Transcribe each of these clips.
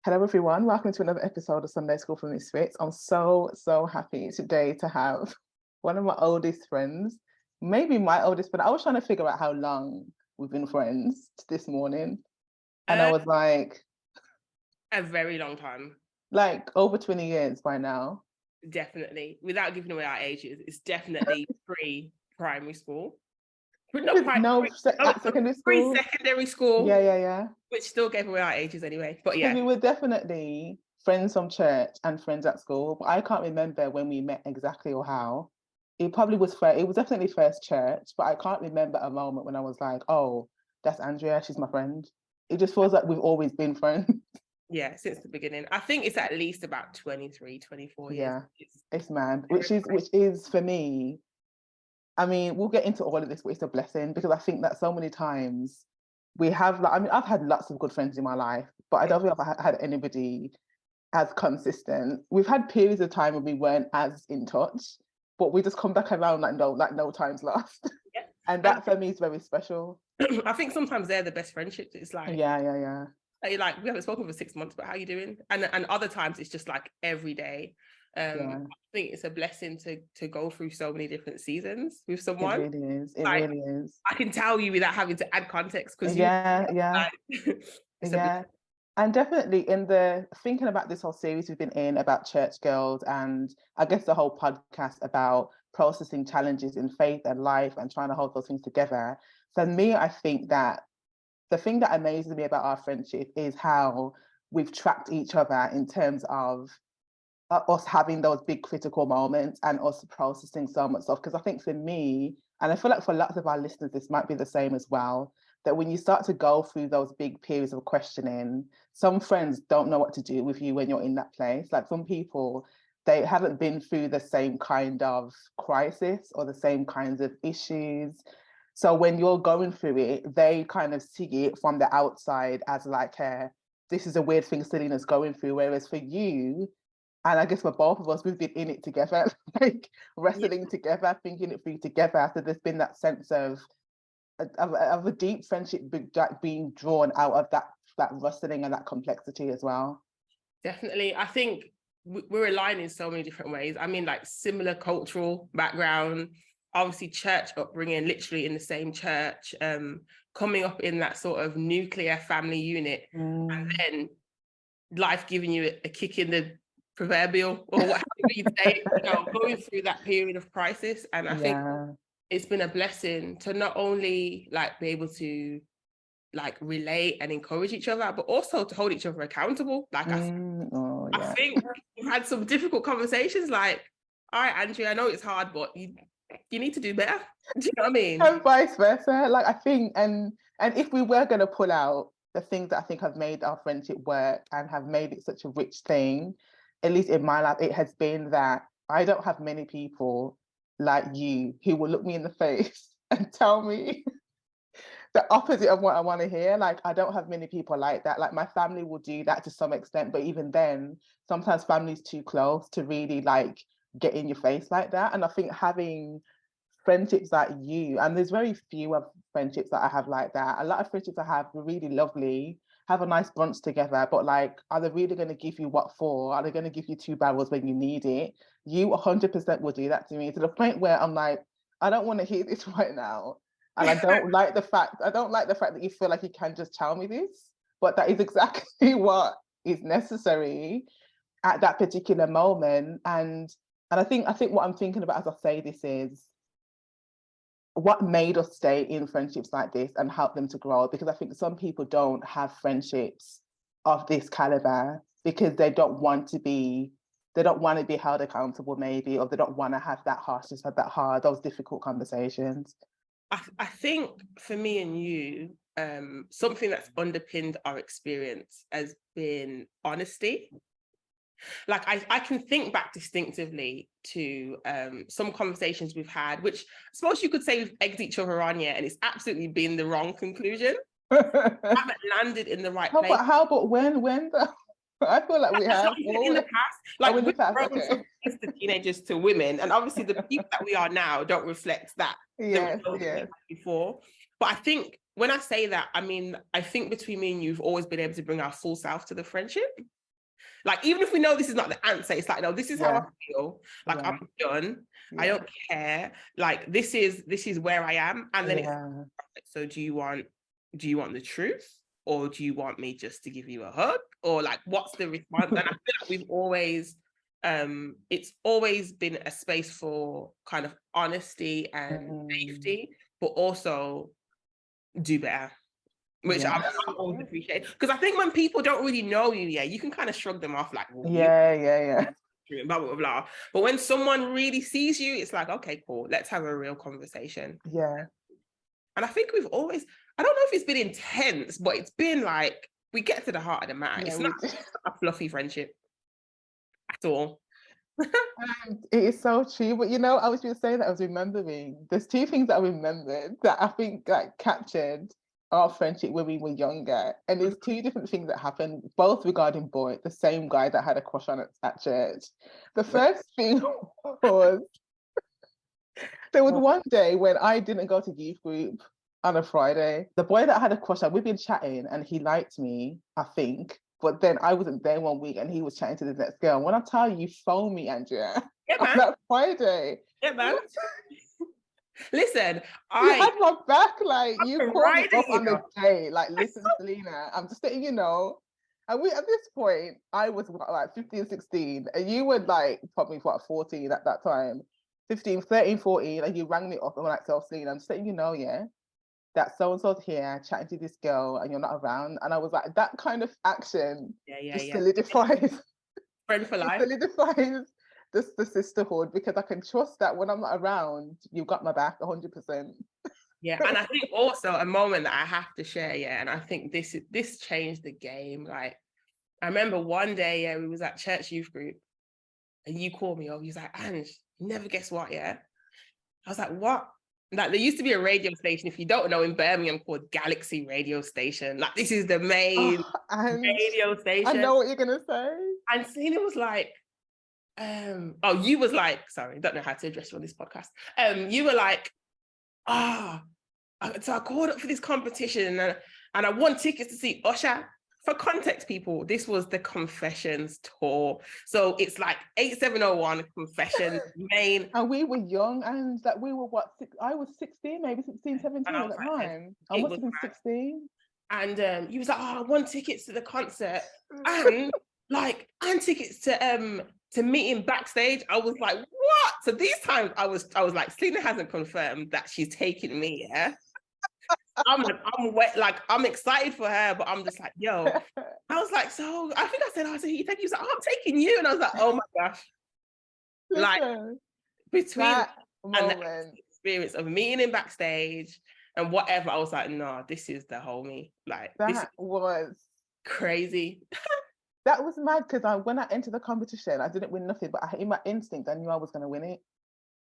Hello everyone, welcome to another episode of Sunday School for Misfits. I'm so happy today to have one of my oldest friends, maybe my oldest friend. I was trying to figure out how long we've been friends this morning. And I Uh, was like a very long time, over 20 years by now. definitely. Without giving away our ages, it's definitely pre-primary school. But not At secondary school. pre-secondary school, Yeah. which still gave away our ages anyway. But Because yeah, we were definitely friends from church and friends at school, but I can't remember when we met exactly or how. It probably was it was definitely first church, but I can't remember a moment when I was like, oh, that's Andrea, she's my friend. It just feels like we've always been friends. yeah, since the beginning. I think it's at least about 23, 24 years. Yeah, it's mad, which is for me, I mean, we'll get into all of this, but it's a blessing because I think that so many times we have, like, I mean, I've had lots of good friends in my life, but I don't think I've had anybody as consistent. We've had periods of time when we weren't as in touch, but we just come back around like no time's lost. Yeah. And that for me is very special. I think sometimes they're the best friendships. It's like, Yeah. like we haven't spoken for 6 months, but how you doing? And other times it's just like every day. Yeah. I think it's a blessing to go through so many different seasons with It someone. really is. It Like, really is. I can tell you without having to add context because Yeah. like, it's Yeah. And definitely in the thinking about this whole series we've been in about church girls, and I guess the whole podcast about processing challenges in faith and life and trying to hold those things together. For me, I think that the thing that amazes me about our friendship is how we've tracked each other in terms of us having those big critical moments and us processing so much stuff. Because I think for me, and I feel like for lots of our listeners, this might be the same as well, that when you start to go through those big periods of questioning, some friends don't know what to do with you when you're in that place. Like some people, they haven't been through the same kind of crisis or the same kinds of issues. So when you're going through it, they kind of see it from the outside as like, this is a weird thing Selina's going through. Whereas for you, and I guess for both of us, we've been in it together, like wrestling together, thinking it through together. So there's been that sense of a deep friendship being drawn out of that wrestling and that complexity as well. definitely. I think we're aligned in so many different ways. I mean, like similar cultural background, obviously church upbringing, literally in the same church, coming up in that sort of nuclear family unit, and then life giving you a kick in the proverbial or whatever you say, going through that period of crisis. And I think it's been a blessing to not only like be able to like relate and encourage each other, but also to hold each other accountable. Like I think we've had some difficult conversations like, all right, Andrea, I know it's hard, but you need to do better. Do you know what I mean? And vice versa. Like I think, and if we were going to pull out the things that I think have made our friendship work and have made it such a rich thing, at least in my life, it has been that I don't have many people like you who will look me in the face and tell me the opposite of what I want to hear. Like I don't have many people like that. Like my family will do that to some extent, but even then, sometimes family's too close to really like get in your face like that. And I think having friendships like you, and there's very few of friendships that I have like that. A lot of friendships I have were really lovely, have a nice brunch together, but like, are they really going to give you what for? Are they going to give you two barrels when you need it? You 100% will do that to me to the point where I'm like, I don't want to hear this right now. And I don't like the fact that you feel like you can just tell me this, but that is exactly what is necessary at that particular moment. And I think what I'm thinking about as I say this is what made us stay in friendships like this and help them to grow, because I think some people don't have friendships of this caliber because they don't want to be held accountable maybe, or they don't want to have that harshness, have that hard, those difficult conversations. I think for me and you, something that's underpinned our experience has been honesty. Like I can think back distinctively to some conversations we've had, which I suppose you could say we've egged each other on, yeah, and it's absolutely been the wrong conclusion. I haven't landed in the right place. How about when though? I feel like we have in the past, like in the we've past, grown okay. from kids to teenagers to women, and obviously the people that we are now don't reflect that Yes. before. But I think when I say that, I mean, I think between me and you've always been able to bring our full self to the friendship. Like, even if we know this is not the answer, it's like, no, this is how I feel. Like, I'm done. I don't care. Like, this is where I am. And then it's, so do you want the truth? Or do you want me just to give you a hug? Or like, what's the response? And I feel like we've always, it's always been a space for kind of honesty and safety, but also do better, which I always appreciate. Because I think when people don't really know you, you can kind of shrug them off like, well, blah, blah, blah. But when someone really sees you, it's like, okay, cool, let's have a real conversation. Yeah. And I think we've always, I don't know if it's been intense, but it's been like, we get to the heart of the matter. It's not a fluffy friendship at all. It is so true. But you know, I was just saying that I was remembering, there's two things that I remembered that I think like captured our friendship when we were younger. And there's two different things that happened, both regarding boy, the same guy that had a crush on at church. The first thing was, there was one day when I didn't go to youth group on a Friday. The boy that I had a crush on, we've been chatting and he liked me, I think. But then I wasn't there one week and he was chatting to the next girl. When I tell you, phone me, Andrea, on that Friday. Yeah, man. Listen, you had my back, like you called me up on the day, like, listen, Selina, I'm just letting you know. And we, at this point, I was like 15, 16, and you were like probably what, 14 at that time, 15, 13, 14, and you rang me up and were like, so Selina, I'm just letting you know, that so-and-so's here chatting to this girl and you're not around. And I was like, that kind of action just solidifies friend for life. Solidifies the sisterhood, because I can trust that when I'm not around, you've got my back 100%. Yeah, and I think also a moment that I have to share, and I think this changed the game. Like, I remember one day, we was at church youth group, and you called me over. You was like, Ange, you never guess what, I was like, what? Like, there used to be a radio station, if you don't know, in Birmingham called Galaxy Radio Station. Like, this is the main radio station. I know what you're gonna say. And Selina was like, you was like, sorry, don't know how to address you on this podcast. You were like, so I called up for this competition and I won tickets to see Usher. For context, people, this was the Confessions tour. So it's like 8701 Confessions main. And we were young, and that we were what, I was 16, maybe 16, 17 at the time. I must have been 16. And you was like, I won tickets to the concert and tickets to meet him backstage. I was like, what? So these times I was like, Selina hasn't confirmed that she's taking me, I'm I'm excited for her, but I'm just like, yo. I was like, so I think I said, you take you. He's like, I'm taking you. And I was like, oh my gosh. Listen, like between that moment and the experience of meeting him backstage and whatever, I was like, no, this is the homie. Like, that was crazy. That was mad, because when I entered the competition, I didn't win nothing, but in my instinct, I knew I was going to win it.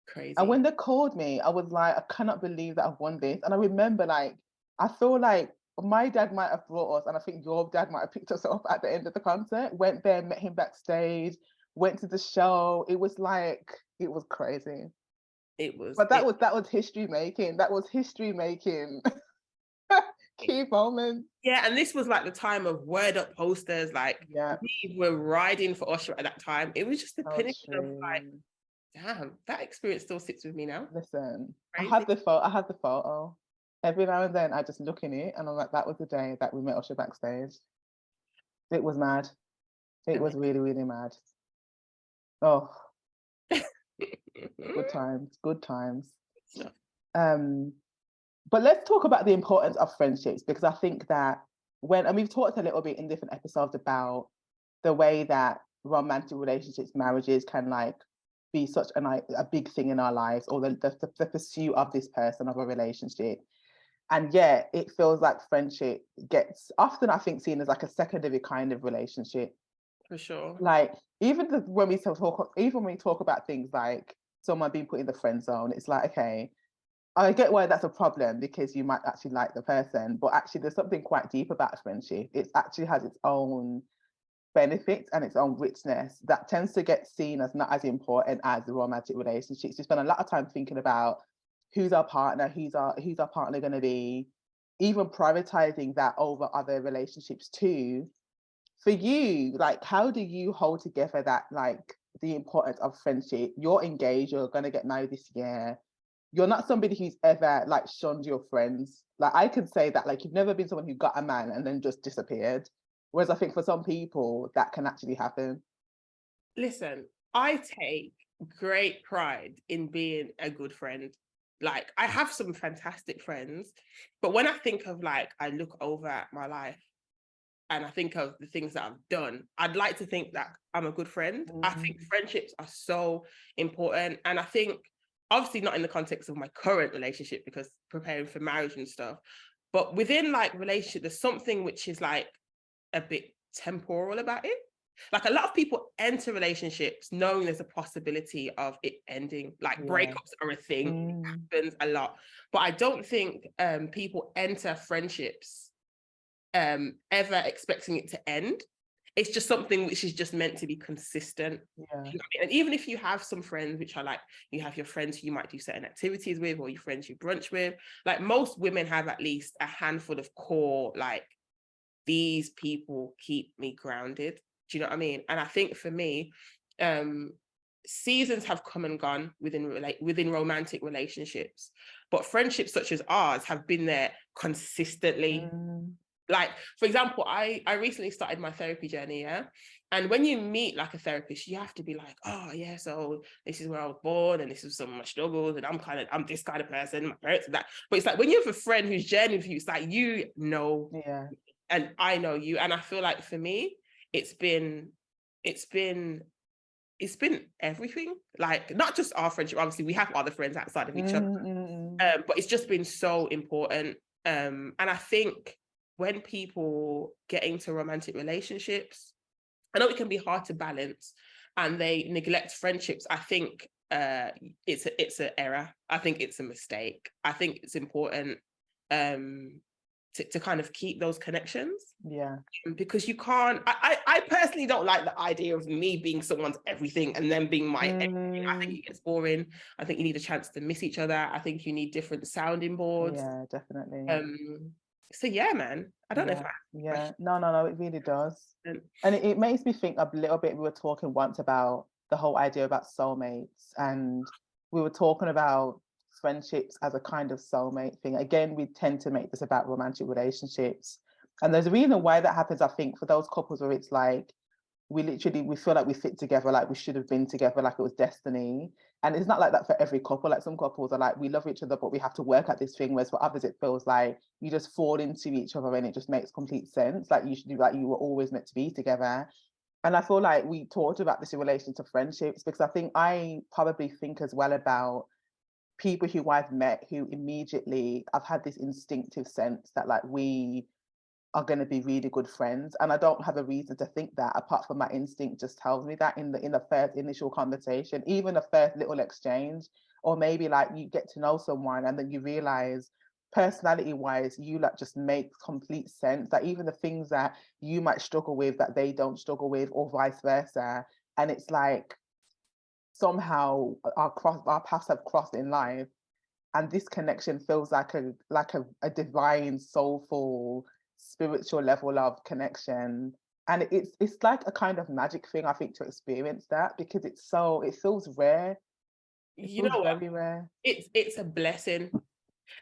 Crazy. And when they called me, I was like, I cannot believe that I've won this. And I remember, like, I feel like my dad might have brought us, and I think your dad might have picked us up at the end of the concert, went there, met him backstage, went to the show. It was like, it was crazy. It was. But that was history making. That was history making. Key moments. Yeah, and this was like the time of word up posters. Like, we were riding for Usher at that time. It was just the pinnacle of like, damn, that experience still sits with me now. Listen, crazy. I have the photo. Every now and then I just look in it and I'm like, that was the day that we met Usher backstage. It was mad. It was really, really mad. Oh. Good times. But let's talk about the importance of friendships, because I think that and we've talked a little bit in different episodes about the way that romantic relationships, marriages can like be such a big thing in our lives, or the pursuit of this person, of a relationship. And yet it feels like friendship gets often, I think, seen as like a secondary kind of relationship. For sure. Like, even when we talk about things like someone being put in the friend zone, it's like, okay, I get why that's a problem, because you might actually like the person, but actually there's something quite deep about friendship. It actually has its own benefits and its own richness that tends to get seen as not as important as the romantic relationships. We spend a lot of time thinking about who's our partner, who's our partner going to be, even prioritizing that over other relationships too. For you, like, how do you hold together that, like, the importance of friendship? You're engaged, you're gonna get married this year. You're not somebody who's ever like shunned your friends. Like, I could say that, like, you've never been someone who got a man and then just disappeared. Whereas I think for some people that can actually happen. Listen, I take great pride in being a good friend. Like, I have some fantastic friends, but when I think of, like, I look over at my life and I think of the things that I've done, I'd like to think that I'm a good friend. I think friendships are so important. And I think, obviously not in the context of my current relationship, because preparing for marriage and stuff, but within like relationship, there's something which is like a bit temporal about it. Like, a lot of people enter relationships knowing there's a possibility of it ending. Like, Yeah. breakups are a thing, it happens a lot. But I don't think people enter friendships ever expecting it to end. It's just something which is just meant to be consistent. Yeah. You know what I mean? And even if you have some friends which are like, you have your friends who you might do certain activities with, or your friends you brunch with, like, most women have at least a handful of core, like, these people keep me grounded. Do you know what I mean? And I think for me, seasons have come and gone within romantic relationships, but friendships such as ours have been there consistently. Like, for example, I recently started my therapy journey, yeah? And when you meet like a therapist, you have to be like, oh yeah, so this is where I was born and this is some of my struggles and I'm this kind of person, my parents and that. But it's like when you have a friend who's journeying with you, it's like, you know, Yeah. and I know you. And I feel like for me, it's been everything. Like, not just our friendship, obviously we have other friends outside of each other, but it's just been so important. And I think when people get into romantic relationships, I know it can be hard to balance and they neglect friendships. I think it's an error. I think it's a mistake. I think it's important to kind of keep those connections. Yeah. Because you can't, I personally don't like the idea of me being someone's everything and them being my everything. I think it gets boring. I think you need a chance to miss each other. I think you need different sounding boards. Yeah, definitely. So yeah, man, I don't know if I Yeah. No, it really does. And it makes me think a little bit. We were talking once about the whole idea about soulmates, and we were talking about friendships as a kind of soulmate thing. Again, we tend to make this about romantic relationships. And there's a reason why that happens, I think, for those couples where it's like we feel like we fit together, like we should have been together, like it was destiny. And it's not like that for every couple. Like, some couples are like, we love each other, but we have to work at this thing. Whereas for others, it feels like you just fall into each other and it just makes complete sense. Like, you should do, like, you were always meant to be together. And I feel like we talked about this in relation to friendships, because I think I probably think as well about people who I've met who immediately I've had this instinctive sense that, like, we are going to be really good friends, and I don't have a reason to think that apart from my instinct just tells me that in the first initial conversation, even a first little exchange, or maybe like you get to know someone and then you realize personality wise you like just make complete sense, that even the things that you might struggle with that they don't struggle with, or vice versa. And it's like somehow our paths have crossed in life, and this connection feels like a divine, soulful, spiritual level of connection. And it's like a kind of magic thing, I think, to experience that, because it feels rare. It you feels know what, very rare. it's a blessing.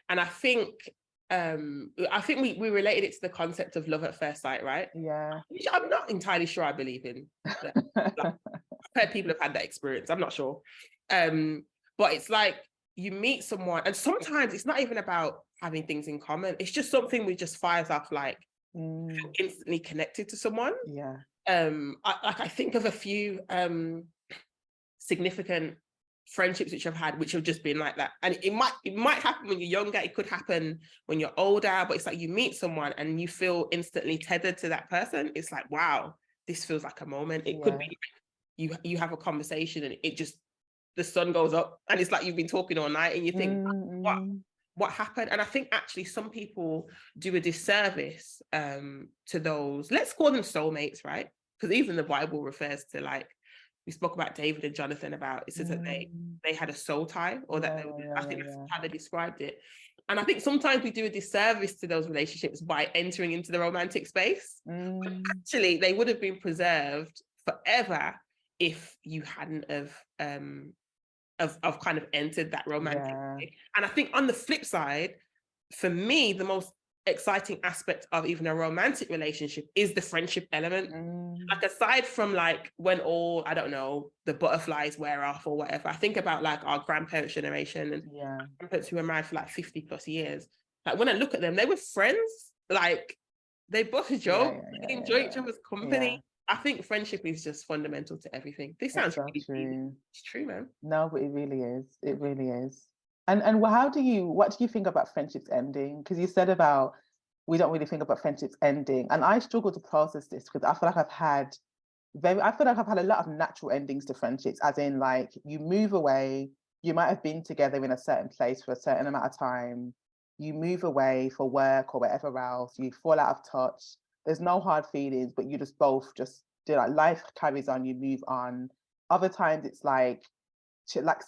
And I think we related it to the concept of love at first sight, right? Yeah. Which I'm not entirely sure I believe in that. Like, I've heard people have had that experience, I'm not sure. But it's like you meet someone and sometimes it's not even about having things in common, it's just something which just fires off, like feel instantly connected to someone. Yeah. I think of a few significant friendships which I've had, which have just been like that. And it might happen when you're younger, it could happen when you're older, but it's like you meet someone and you feel instantly tethered to that person. It's like, wow, this feels like a moment. It could be you have a conversation and it just, the sun goes up and it's like you've been talking all night and you think, what happened? And I think actually some people do a disservice to those, let's call them soulmates, right? Because even the Bible refers to, like, we spoke about David and Jonathan, about it says that they had a soul tie, or that they were, I think that's how they described it. And I think sometimes we do a disservice to those relationships by entering into the romantic space. Actually, they would have been preserved forever if you hadn't have kind of entered that romantic space. And I think on the flip side, for me, the most exciting aspect of even a romantic relationship is the friendship element. Like, aside from like when all, I don't know, the butterflies wear off or whatever, I think about like our grandparents' generation and grandparents who were married for like 50 plus years. Like, when I look at them, they were friends. Like, they both joke, they enjoy each other's company. I think friendship is just fundamental to everything. This sounds really true. It's true, man. No, but it really is. It really is. And what do you think about friendships ending? Because you said about we don't really think about friendships ending. And I struggle to process this because I feel like I've had a lot of natural endings to friendships, as in like you move away, you might have been together in a certain place for a certain amount of time, you move away for work or whatever else, you fall out of touch. There's no hard feelings, but you just both just do, like, life carries on, you move on. Other times it's like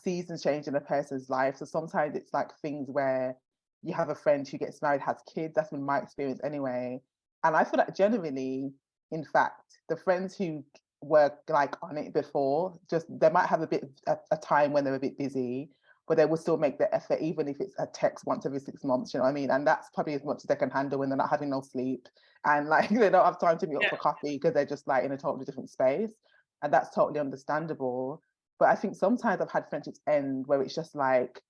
seasons change in a person's life. So sometimes it's like things where you have a friend who gets married, has kids. That's been my experience anyway. And I feel like generally, in fact, the friends who were like on it before, just they might have a time when they're a bit busy, but they will still make the effort, even if it's a text once every 6 months, you know what I mean? And that's probably as much as they can handle when they're not having no sleep and like they don't have time to meet up for coffee because they're just like in a totally different space. And that's totally understandable. But I think sometimes I've had friendships end where it's just like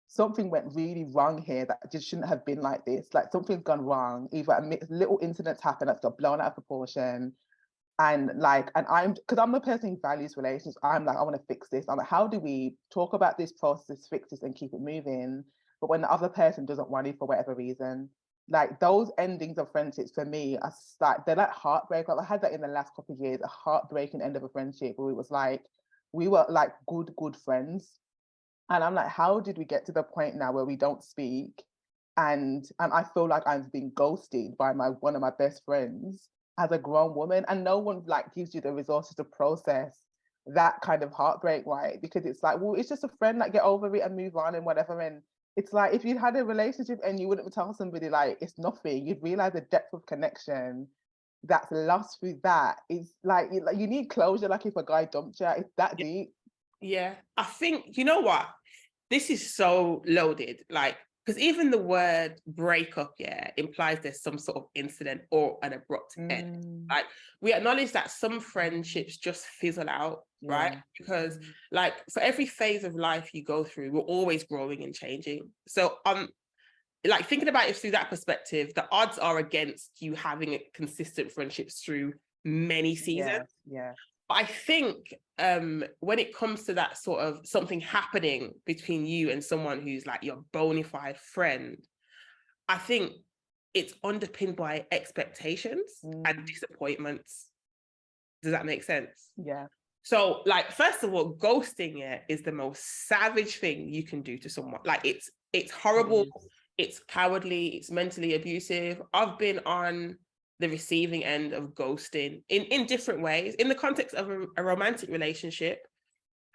something went really wrong here that just shouldn't have been like this. Like, something's gone wrong. Either a little incidents happen that's got blown out of proportion. And because I'm the person who values relationships, I'm like, I want to fix this. I'm like, how do we talk about this process, fix this, and keep it moving? But when the other person doesn't want it for whatever reason, like those endings of friendships for me are like, they're like heartbreak. Like, I had that in the last couple of years, a heartbreaking end of a friendship where it was like we were like good friends. And I'm like, how did we get to the point now where we don't speak? And I feel like I'm being ghosted by one of my best friends as a grown woman, and no one like gives you the resources to process that kind of heartbreak, right? Because it's like, well, it's just a friend, like, get over it and move on and whatever. And it's like, if you'd had a relationship and you wouldn't tell somebody like it's nothing, you'd realize the depth of connection that's lost through that is like you need closure. Like, if a guy dumped you, it's that deep. Yeah, I think, you know what? This is so loaded, like, because even the word breakup, implies there's some sort of incident or an abrupt end. Like, we acknowledge that some friendships just fizzle out, right? Because like, for every phase of life you go through, we're always growing and changing. So like, thinking about it through that perspective, the odds are against you having a consistent friendships through many seasons. But I think when it comes to that sort of something happening between you and someone who's like your bona fide friend, I think it's underpinned by expectations and disappointments. Does that make sense? Yeah. So, like, first of all, ghosting is the most savage thing you can do to someone. Like, it's horrible, it's cowardly, it's mentally abusive. I've been on the receiving end of ghosting in different ways, in the context of a romantic relationship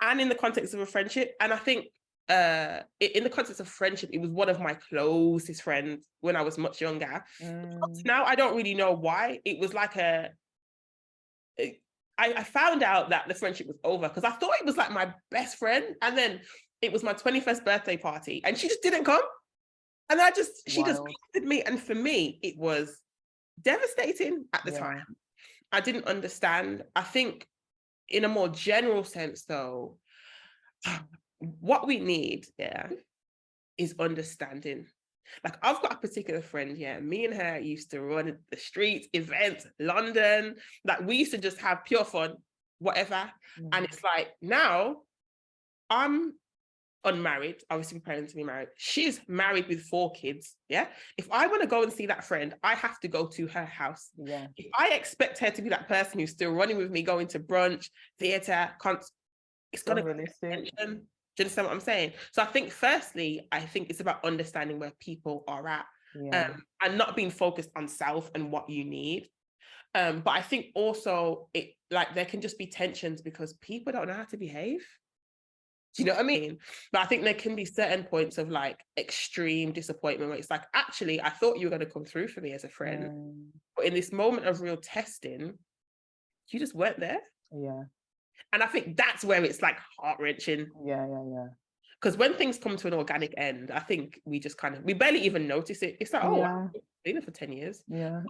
and in the context of a friendship. And I think in the context of friendship, it was one of my closest friends when I was much younger. Now I don't really know why. It was like I found out that the friendship was over because I thought it was like my best friend, and then it was my 21st birthday party and she just didn't come. And she just ghosted me. And for me, it was devastating at the time. I didn't understand. I think in a more general sense, though, what we need, is understanding. Like, I've got a particular friend, me and her used to run the streets, events, London. Like, we used to just have pure fun, whatever. And it's like, now I'm unmarried, obviously preparing to be married. She's married with 4 kids. If I want to go and see that friend, I have to go to her house. If I expect her to be that person who's still running with me, going to brunch, theatre, it's gonna be attention. Do you understand what I'm saying? So I think, firstly, it's about understanding where people are at, and not being focused on self and what you need. But I think also there can just be tensions because people don't know how to behave. Do you know what I mean? But I think there can be certain points of like extreme disappointment where it's like, actually, I thought you were going to come through for me as a friend. But in this moment of real testing, you just weren't there. Yeah. And I think that's where it's like heart-wrenching. Yeah, yeah, yeah. Because when things come to an organic end, I think we just kind of, we barely even notice it. It's like, oh, Yeah. I've been here for 10 years. Yeah.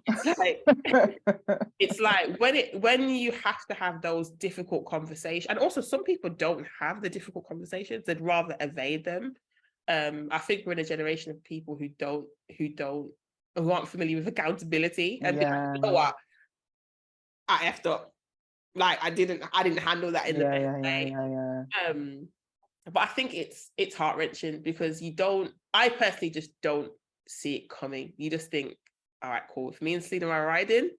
It's like when you have to have those difficult conversations, and also some people don't have the difficult conversations, they'd rather evade them. I think we're in a generation of people who aren't familiar with accountability and be like, you know what, I effed up. Like I didn't handle that in the best way. But I think it's heart-wrenching because I personally just don't see it coming. You just think, all right, cool. If me and Selena are riding,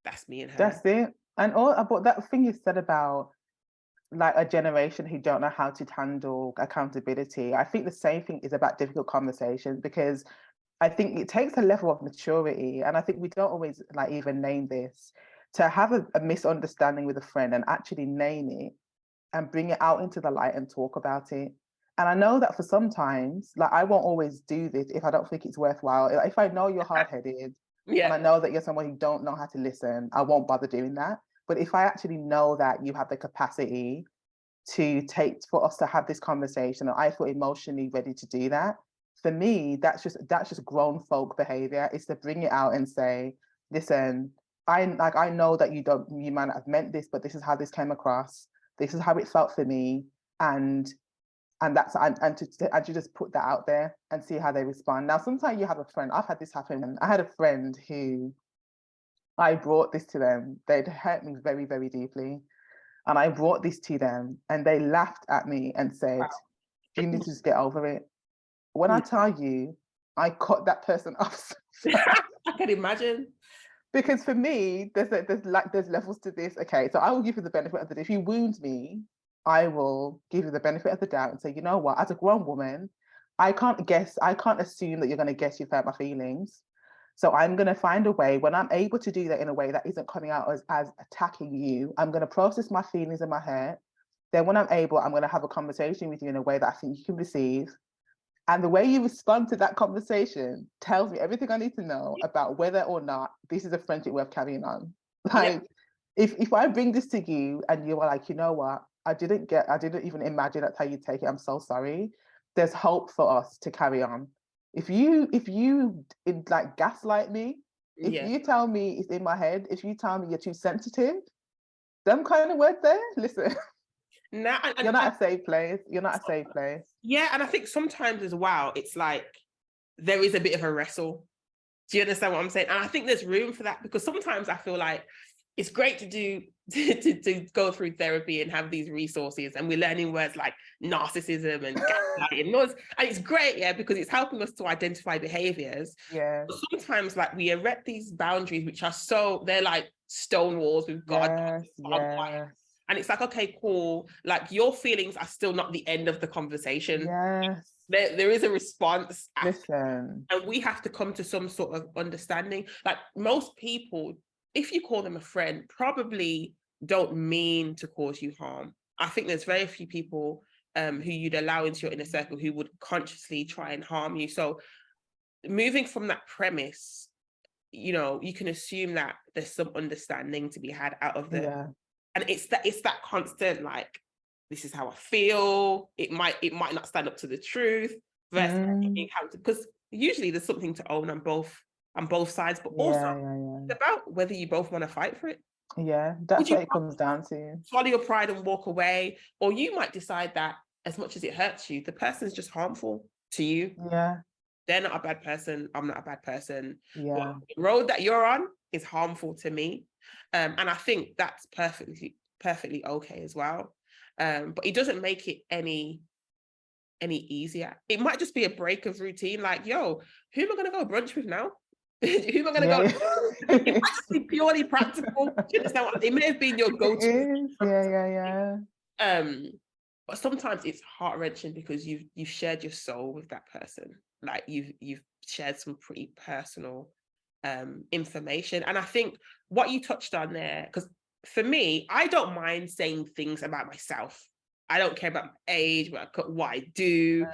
that's me and her. That's it. And all about that thing you said about like a generation who don't know how to handle accountability. I think the same thing is about difficult conversations, because I think it takes a level of maturity, and I think we don't always like even name this, to have a misunderstanding with a friend and actually name it and bring it out into the light and talk about it. And I know that for sometimes, like I won't always do this if I don't think it's worthwhile. If I know you're hard-headed and I know that you're someone who don't know how to listen, I won't bother doing that. But if I actually know that you have the capacity for us to have this conversation, and I feel emotionally ready to do that, for me, that's just grown folk behavior, is to bring it out and say, listen, I know that you might not have meant this, but this is how this came across. This is how it felt for me. And to just put that out there and see how they respond. Now, sometimes you have a friend, I've had this happen, and I had a friend who I brought this to them. They'd hurt me very, very deeply. And I brought this to them and they laughed at me and said, you need to just get over it. When I tell you, I cut that person off. I can imagine. Because for me, there's levels to this. Okay, so I will give you the benefit of the doubt. If you wound me, I will give you the benefit of the doubt and say, you know what, as a grown woman, I can't assume that you're going to guess you've hurt my feelings. So I'm going to find a way, when I'm able to do that in a way that isn't coming out as attacking you, I'm going to process my feelings and my hurt. Then when I'm able, I'm going to have a conversation with you in a way that I think you can receive. And the way you respond to that conversation tells me everything I need to know about whether or not this is a friendship worth carrying on. Like, if I bring this to you and you are like, you know what, I didn't even imagine that's how you take it, I'm so sorry. There's hope for us to carry on. If you like gaslight me, if you tell me it's in my head, if you tell me you're too sensitive, them kind of words there, listen. You're not a safe place. You're not a safe place. Yeah, and I think sometimes as well, it's like there is a bit of a wrestle. Do you understand what I'm saying? And I think there's room for that, because sometimes I feel like it's great to go through therapy and have these resources, and we're learning words like narcissism and gaslighting, and it's great, because it's helping us to identify behaviors. Yeah. But sometimes, like, we erect these boundaries, which are they're like stone walls with God. And it's like, okay, cool. Like, your feelings are still not the end of the conversation. Yes. There is a response. Listen. And we have to come to some sort of understanding. Like, most people, if you call them a friend, probably don't mean to cause you harm. I think there's very few people who you'd allow into your inner circle who would consciously try and harm you. So moving from that premise, you can assume that there's some understanding to be had out of the and it's that constant, like, this is how I feel. It might not stand up to the truth, versus because usually there's something to own on both sides, but also it's about whether you both want to fight for it. Yeah, that's what it comes down to. Swallow your pride and walk away, or you might decide that as much as it hurts you, the person's just harmful to you. Yeah. They're not a bad person. I'm not a bad person. Yeah. The road that you're on is harmful to me. And I think that's perfectly okay as well. But it doesn't make it any easier. It might just be a break of routine. Like, yo, who am I going to go brunch with now? Who am I going to go? It might just be purely practical. Do you understand what it may have been your go-to? Yeah. But sometimes it's heart-wrenching because you've shared your soul with that person. Like, you've shared some pretty personal information. And I think what you touched on there, because for me, I don't mind saying things about myself. I don't care about my age, what I do.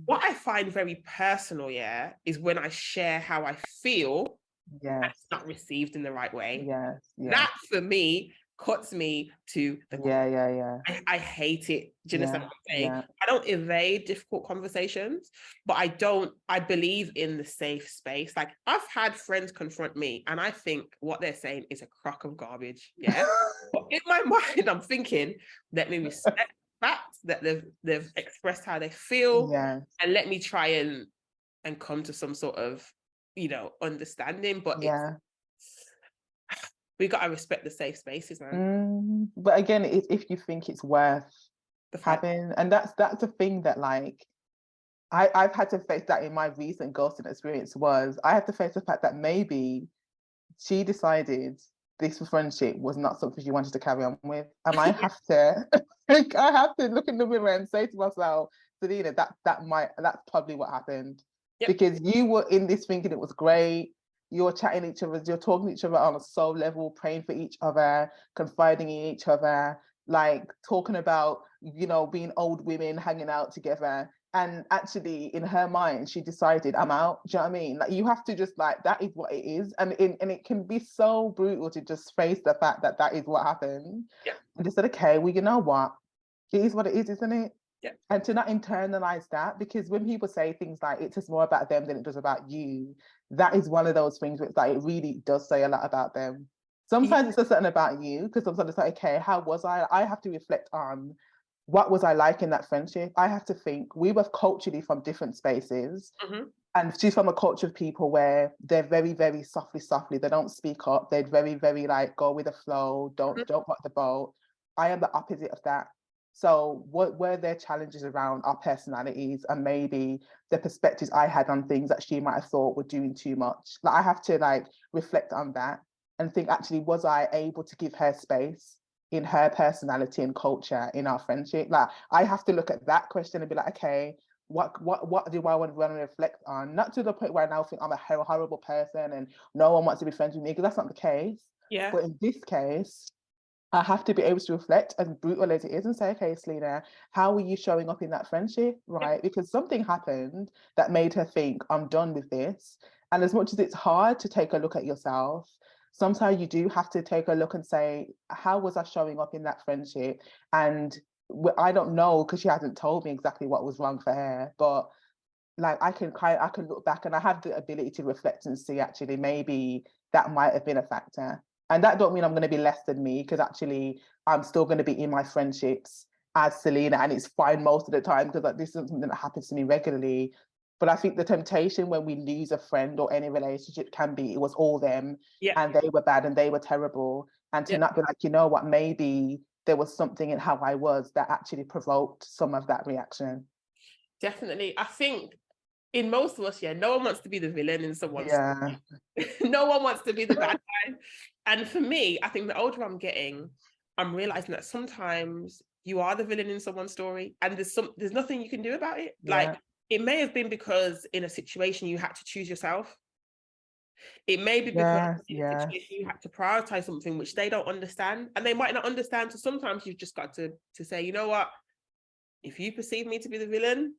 What I find very personal, yeah, is when I share how I feel and Yes. it's not received in the right way. Yes. That for me cuts me to the core. Yeah. I hate it. Do you understand what I'm saying? Yeah. I don't evade difficult conversations, but I believe in the safe space. Like, I've had friends confront me and I think what they're saying is a crock of garbage. Yeah. But in my mind, I'm thinking, let me respect the fact that they've expressed how they feel, Yes. and let me try and come to some sort of, understanding. But we got to respect the safe spaces, man. But again, if you think it's worth The fight. having, and that's the thing that, like, I've had to face that in my recent ghosting experience. Was I had to face the fact that maybe she decided this friendship was not something she wanted to carry on with, and I have to I have to look in the mirror and say to myself, Selina, that's probably what happened. Yep. Because you were in this thinking it was great, you're chatting each other, you're talking to each other on a soul level, praying for each other, confiding in each other, like talking about, being old women hanging out together. And actually, in her mind, she decided, I'm out. Do you know what I mean? Like, you have to just, like, that is what it is. And it can be so brutal to just face the fact that that is what happened. Yeah. And just said, okay, well, you know what? It is what it is, isn't it? Yeah. And to not internalize that, because when people say things like it's just more about them than it does about you, that is one of those things where it's like, it really does say a lot about them. Sometimes it's just something about you, because sometimes it's like, okay, how was I? I have to reflect on, what was I like in that friendship? I have to think, we were culturally from different spaces. And she's from a culture of people where they're very, very softly, they don't speak up. They're very, very like, go with the flow, don't rock the boat. I am the opposite of that. So what were their challenges around our personalities and maybe the perspectives I had on things that she might have thought were doing too much? Like, I have to, like, reflect on that and think, actually, was I able to give her space in her personality and culture in our friendship? Like, I have to look at that question and be like, okay, what do I want to reflect on? Not to the point where I now think I'm a horrible person and no one wants to be friends with me, because that's not the case. Yeah. But in this case, I have to be able to reflect, as brutal as it is, and say, okay, Selina, how were you showing up in that friendship, right? Because something happened that made her think, I'm done with this. And as much as it's hard to take a look at yourself, sometimes you do have to take a look and say, how was I showing up in that friendship? And I don't know, because she hasn't told me exactly what was wrong for her, but like, I can look back and I have the ability to reflect and see, actually, maybe that might have been a factor. And that don't mean I'm going to be less than me, because actually I'm still going to be in my friendships as Selina, and it's fine most of the time, because, like, this is something that happens to me regularly. But I think the temptation when we lose a friend or any relationship can be, it was all them, and they were bad and they were terrible. And to not be like, you know what, maybe there was something in how I was that actually provoked some of that reaction. Definitely. I think in most of us, no one wants to be the villain in someone's story. No one wants to be the bad guy. And for me, I think the older I'm getting, I'm realizing that sometimes you are the villain in someone's story, and there's nothing you can do about it. Like, it may have been because in a situation you had to choose yourself. It may be because in a situation you had to prioritize something which they don't understand, and they might not understand. So sometimes you've just got to say, you know what, if you perceive me to be the villain,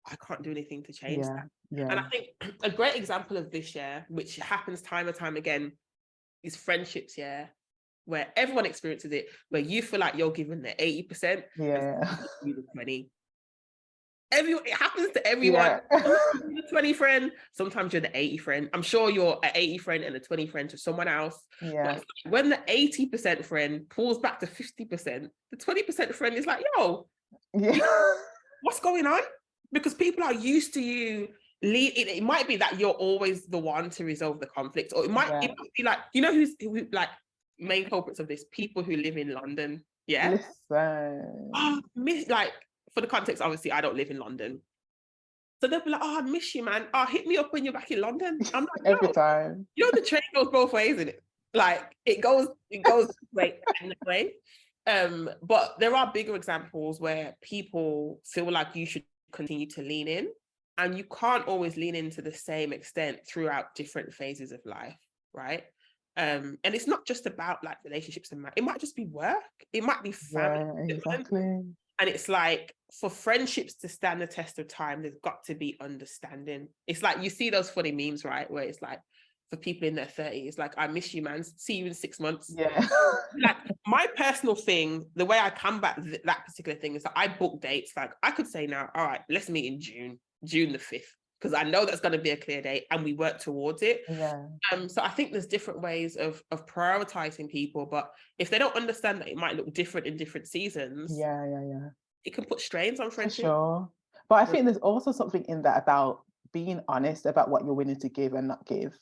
I can't do anything to change that. And I think a great example of this, which happens time and time again, is friendships, where everyone experiences it, where you feel like you're given the 80%, you the 20. It happens to everyone. You're the 20 friend, sometimes you're the 80 friend. I'm sure you're an 80 friend and a 20 friend to someone else. But when the 80% friend pulls back to 50%, the 20% friend is like, yo, what's going on? Because people are used to you. It might be that you're always the one to resolve the conflict, or it might be like, you know, who's like main culprits of this? People who live in London. Like, for the context, obviously, I don't live in London. So they'll be like, oh, I miss you, man. Oh, hit me up when you're back in London. I'm like, every time. You know, the train goes both ways, isn't it? Like, it goes way and that way. But there are bigger examples where people feel like you should continue to lean in, and you can't always lean in to the same extent throughout different phases of life, right? And it's not just about like relationships and it might just be work, it might be family. And it's like, for friendships to stand the test of time, there's got to be understanding. It's like, you see those funny memes, right? Where it's like, for people in their 30s, like, I miss you, man. See you in 6 months. Yeah. Like, my personal thing, the way I combat that particular thing is that I book dates. Like, I could say now, all right, let's meet in June the 5th, because I know that's going to be a clear date and we work towards it. Yeah. So I think there's different ways of prioritizing people, but if they don't understand that it might look different in different seasons, Yeah. it can put strains on For friendship. sure. But I think there's also something in that about being honest about what you're willing to give and not give.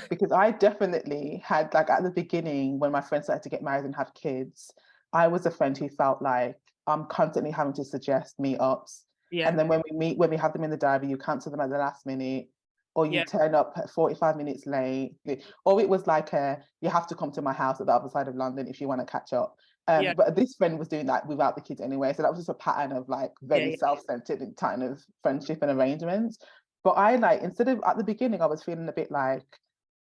Because I definitely had, like, at the beginning, when my friends started to get married and have kids, I was a friend who felt like I'm constantly having to suggest meetups. Yeah. And then when we have them in the diary, you cancel them at the last minute, or you Yeah. turn up at 45 minutes late. Or it was like, you have to come to my house at the other side of London if you want to catch up. Yeah. But this friend was doing that without the kids anyway. So that was just a pattern of, like, very Yeah. self-centered kind of friendship and arrangements. But I, like, instead of, at the beginning, I was feeling a bit like,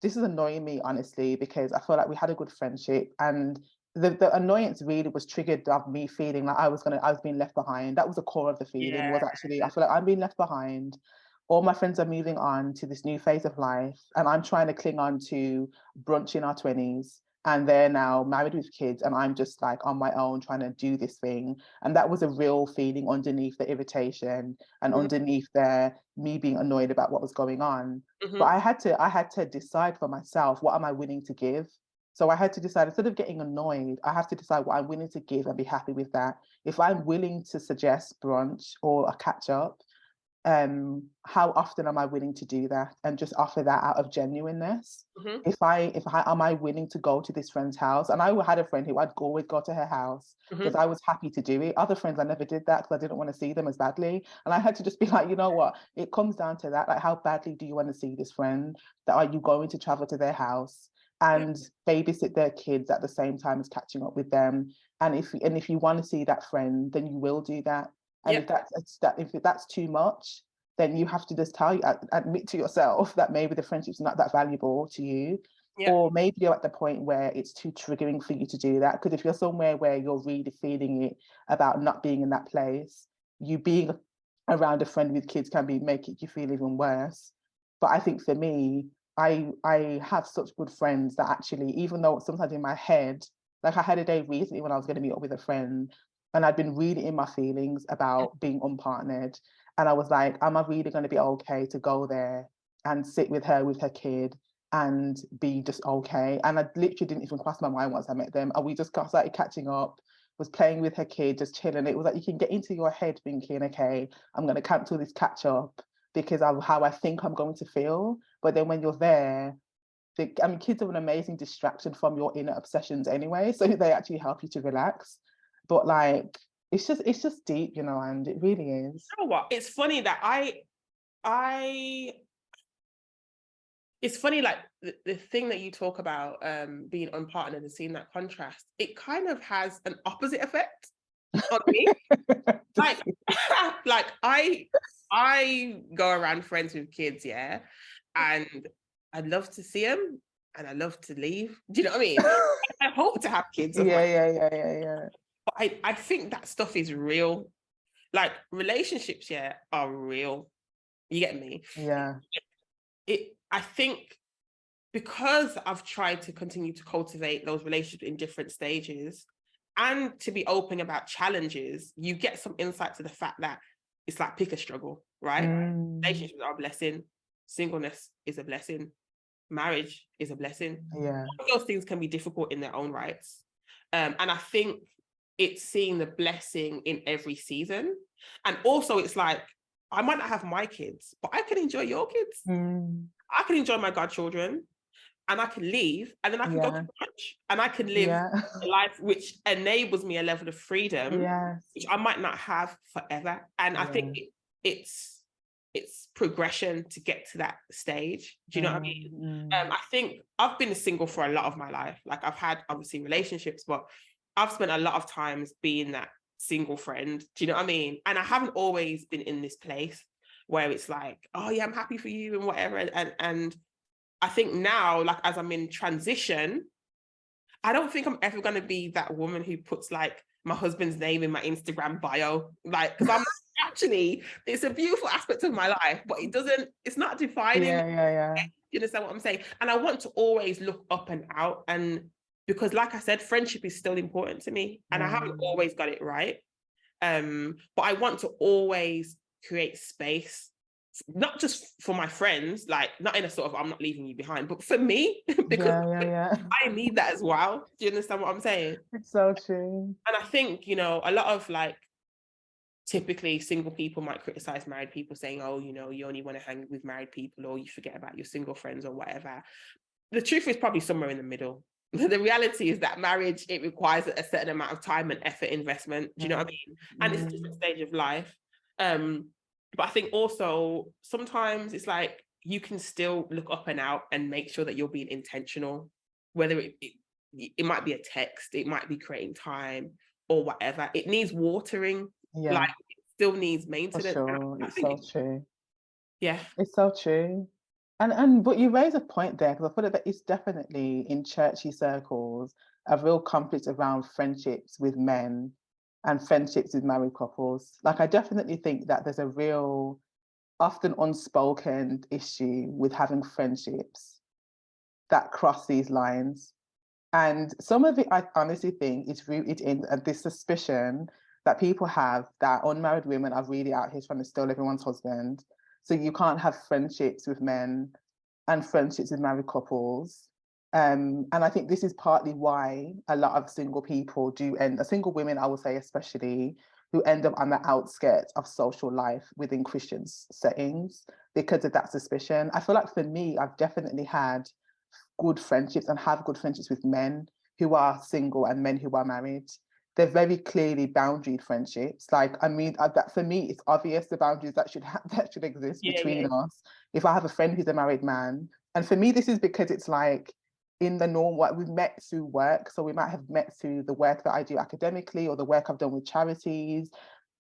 this is annoying me, honestly, because I feel like we had a good friendship, and the annoyance really was triggered of me feeling like I was being left behind. That was the core of the feeling, was actually, I feel like I'm being left behind. All my friends are moving on to this new phase of life, and I'm trying to cling on to brunch in our 20s, and they're now married with kids, and I'm just, like, on my own trying to do this thing. And that was a real feeling underneath the irritation and underneath me being annoyed about what was going on. But I had to decide for myself, what am I willing to give? So I had to decide, instead of getting annoyed, I have to decide what I'm willing to give and be happy with that. If I'm willing to suggest brunch or a catch up, how often am I willing to do that and just offer that out of genuineness? If I am I willing to go to this friend's house? And I had a friend who I'd always go to her house because I was happy to do it. Other friends, I never did that because I didn't want to see them as badly. And I had to just be like, you know what? It comes down to that. Like, how badly do you want to see this friend? That are you going to travel to their house and babysit their kids at the same time as catching up with them? And if you want to see that friend, then you will do that. And if that's too much, then you have to just admit to yourself that maybe the friendship's not that valuable to you. Or maybe you're at the point where it's too triggering for you to do that. Because if you're somewhere where you're really feeling it about not being in that place, you being around a friend with kids can make you feel even worse. But I think for me, I have such good friends that actually, even though sometimes in my head, like I had a day recently when I was going to meet up with a friend, and I'd been really in my feelings about being unpartnered. And I was like, am I really going to be okay to go there and sit with her kid and be just okay? And I literally didn't even cross my mind once I met them. And we just started catching up, was playing with her kid, just chilling. It was like, you can get into your head thinking, okay, I'm going to cancel this catch up because of how I think I'm going to feel. But then when you're there, kids are an amazing distraction from your inner obsessions anyway. So they actually help you to relax. But, like, it's just deep, and it really is. You know what? It's funny that it's funny, like the thing that you talk about, being unpartnered and seeing that contrast, it kind of has an opposite effect on me. like, like I go around friends with kids, yeah, and I'd love to see them and I love to leave. Do you know what I mean? I hope to have kids. Yeah. But I think that stuff is real. Like, relationships, are real. You get me? Yeah. I think because I've tried to continue to cultivate those relationships in different stages and to be open about challenges, you get some insight to the fact that it's like, pick a struggle, right? Relationships are a blessing. Singleness is a blessing. Marriage is a blessing. Yeah. All of those things can be difficult in their own rights. And I think it's seeing the blessing in every season. And also, it's like, I might not have my kids, but I can enjoy your kids. I can enjoy my godchildren, and I can leave, and then I can go to lunch, and I can live a life which enables me a level of freedom, which I might not have forever. And I think it's progression to get to that stage. Do you know what I mean? I think I've been single for a lot of my life. Like, I've had, obviously, relationships, but I've spent a lot of times being that single friend. Do you know what I mean? And I haven't always been in this place where it's like, oh yeah, I'm happy for you and whatever. And I think now, like, as I'm in transition, I don't think I'm ever going to be that woman who puts, like, my husband's name in my Instagram bio, like, because I'm actually, it's a beautiful aspect of my life, but it's not defining. Yeah. You understand what I'm saying? And I want to always look up and out, and because, like I said, friendship is still important to me, and I haven't always got it right. But I want to always create space, not just for my friends, like not in a sort of I'm not leaving you behind, but for me, because Yeah. I need that as well. Do you understand what I'm saying? It's so true. And I think, you know, a lot of like typically single people might criticize married people saying, oh, you know, you only want to hang with married people, or you forget about your single friends or whatever. The truth is probably somewhere in the middle. The reality is that marriage, it requires a certain amount of time and effort investment. Do you know what I mean? And it's a different stage of life. But I think also sometimes it's like you can still look up and out and make sure that you're being intentional, whether it might be a text, it might be creating time or whatever. It needs watering. Yeah, Like it still needs for maintenance. sure. I It's think so true. yeah. It's so true. And but you raise a point there, because I feel that it's definitely in churchy circles a real conflict around friendships with men and friendships with married couples. Like I definitely think that there's a real, often unspoken issue with having friendships that cross these lines. And some of it, I honestly think, is rooted in this suspicion that people have that unmarried women are really out here trying to steal everyone's husband. So you can't have friendships with men and friendships with married couples. And I think this is partly why a lot of single people do end, single women, I would say especially, who end up on the outskirts of social life within Christian settings because of that suspicion. I feel like for me, I've definitely had good friendships and have good friendships with men who are single and men who are married. They're very clearly boundaried friendships. Like, I mean, that for me, it's obvious the boundaries that that should exist between us. If I have a friend who's a married man, and for me, this is because it's like in the norm, what we've met through work. So we might have met through the work that I do academically, or the work I've done with charities,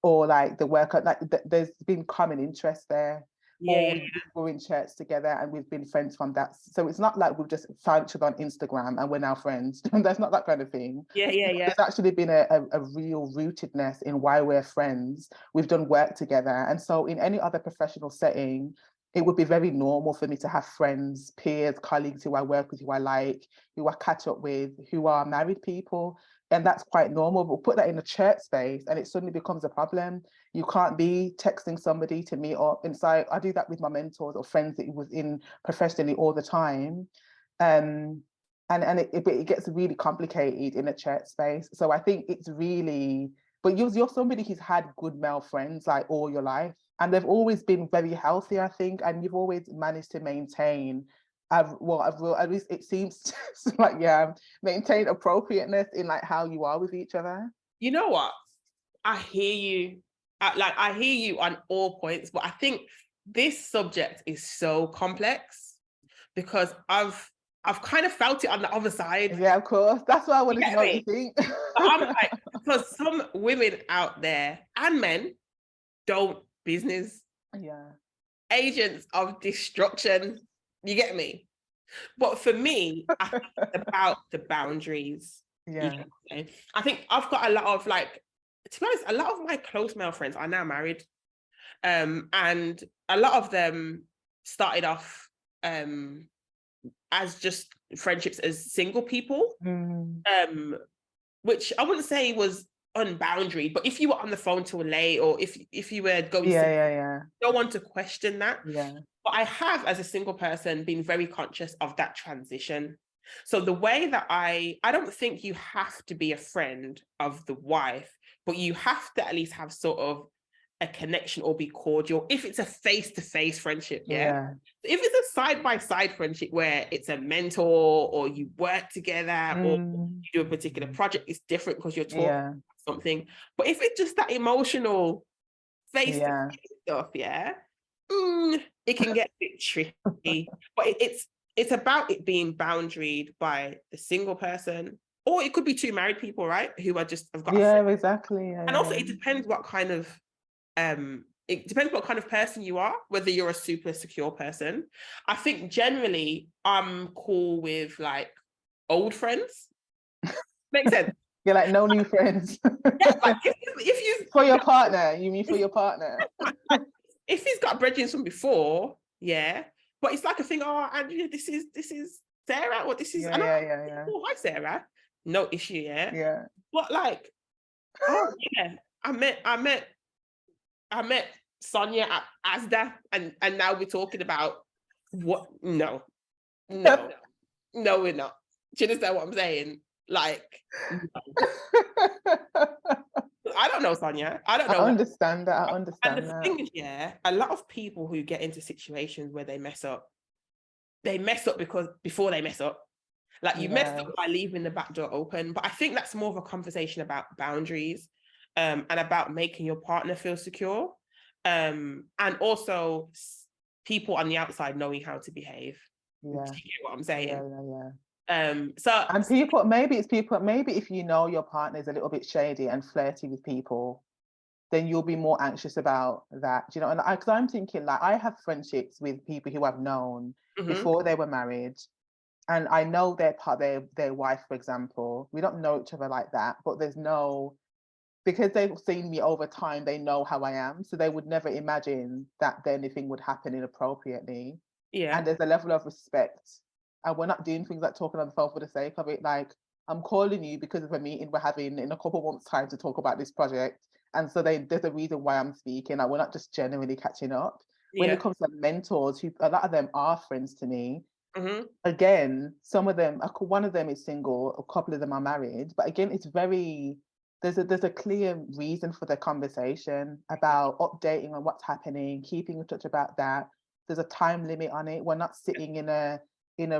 or like the work, like there's been common interest there, or we're in church together and we've been friends from that. So it's not like we've just found each other on Instagram and we're now friends. There's not that kind of thing. There's actually been a real rootedness in why we're friends. We've done work together. And so in any other professional setting, it would be very normal for me to have friends, peers, colleagues who I work with, who I like, who I catch up with, who are married people. And that's quite normal. But put that in a church space and it suddenly becomes a problem. You can't be texting somebody to meet up. And so I do that with my mentors or friends that was in professionally all the time. And it gets really complicated in a church space. So I think it's really, but you're somebody who's had good male friends like all your life. And they've always been very healthy, I think. And you've always managed to maintain, at least it seems like, maintain appropriateness in like how you are with each other. You know what? I hear you. I hear you on all points, but I think this subject is so complex because I've kind of felt it on the other side. Yeah, of course. That's why I wanted to know what you think. I'm like, because some women out there and men don't business. Yeah. Agents of destruction. You get me? But for me, I think it's about the boundaries. Yeah. I think I've got a lot of like, to be honest, a lot of my close male friends are now married. And a lot of them started off as just friendships as single people, which I wouldn't say was unboundaried, but if you were on the phone till late, or if you were going don't want to question that. But I have, as a single person, been very conscious of that transition. So the way that I don't think you have to be a friend of the wife, but you have to at least have sort of a connection or be cordial if it's a face-to-face friendship. If it's a side-by-side friendship where it's a mentor or you work together or you do a particular project, it's different because you're talking about something. But if it's just that emotional face-to-face stuff, it can get a bit tricky. But it's about it being boundaried by the single person, or it could be two married people, right? Who are just have got exactly. And also it depends what kind of person you are, whether you're a super secure person. I think generally I'm cool with like old friends. Makes sense. You're like, no new friends. Yeah, like if you For your partner, you mean for your partner? if he's got brethren from before, yeah. But it's like a thing, oh, Andrea, this is Sarah, or this is, Yeah, and I'm yeah, like, yeah, yeah. oh, hi, Sarah. No issue, yeah. Yeah. But like, oh yeah, I met Sonia at Asda, and now we're talking about what? No, no, no, we're not. Do you understand what I'm saying? Like, no. I don't know Sonia. I don't I know what. understand that. I And understand the that. thing is, yeah, a lot of people who get into situations where they mess up because before they mess up. Like you messed up by leaving the back door open. But I think that's more of a conversation about boundaries, and about making your partner feel secure. And also people on the outside knowing how to behave. Yeah. Do you get what I'm saying? Yeah. So And maybe if you know your partner is a little bit shady and flirty with people, then you'll be more anxious about that. Do you know? And because I'm thinking, like, I have friendships with people who I've known before they were married, and I know their wife, for example. We don't know each other like that, but because they've seen me over time, they know how I am. So they would never imagine that anything would happen inappropriately. yeah. And there's a level of respect. And we're not doing things like talking on the phone for the sake of it. Like, I'm calling you because of a meeting we're having in a couple of months' time to talk about this project. And so there's a reason why I'm speaking. Like, we're not just genuinely catching up. When it comes to mentors, who a lot of them are friends to me. Again, some of them, one of them is single, a couple of them are married. But again, it's very, there's a clear reason for the conversation about updating on what's happening, keeping in touch about that. There's a time limit on it. We're not sitting in a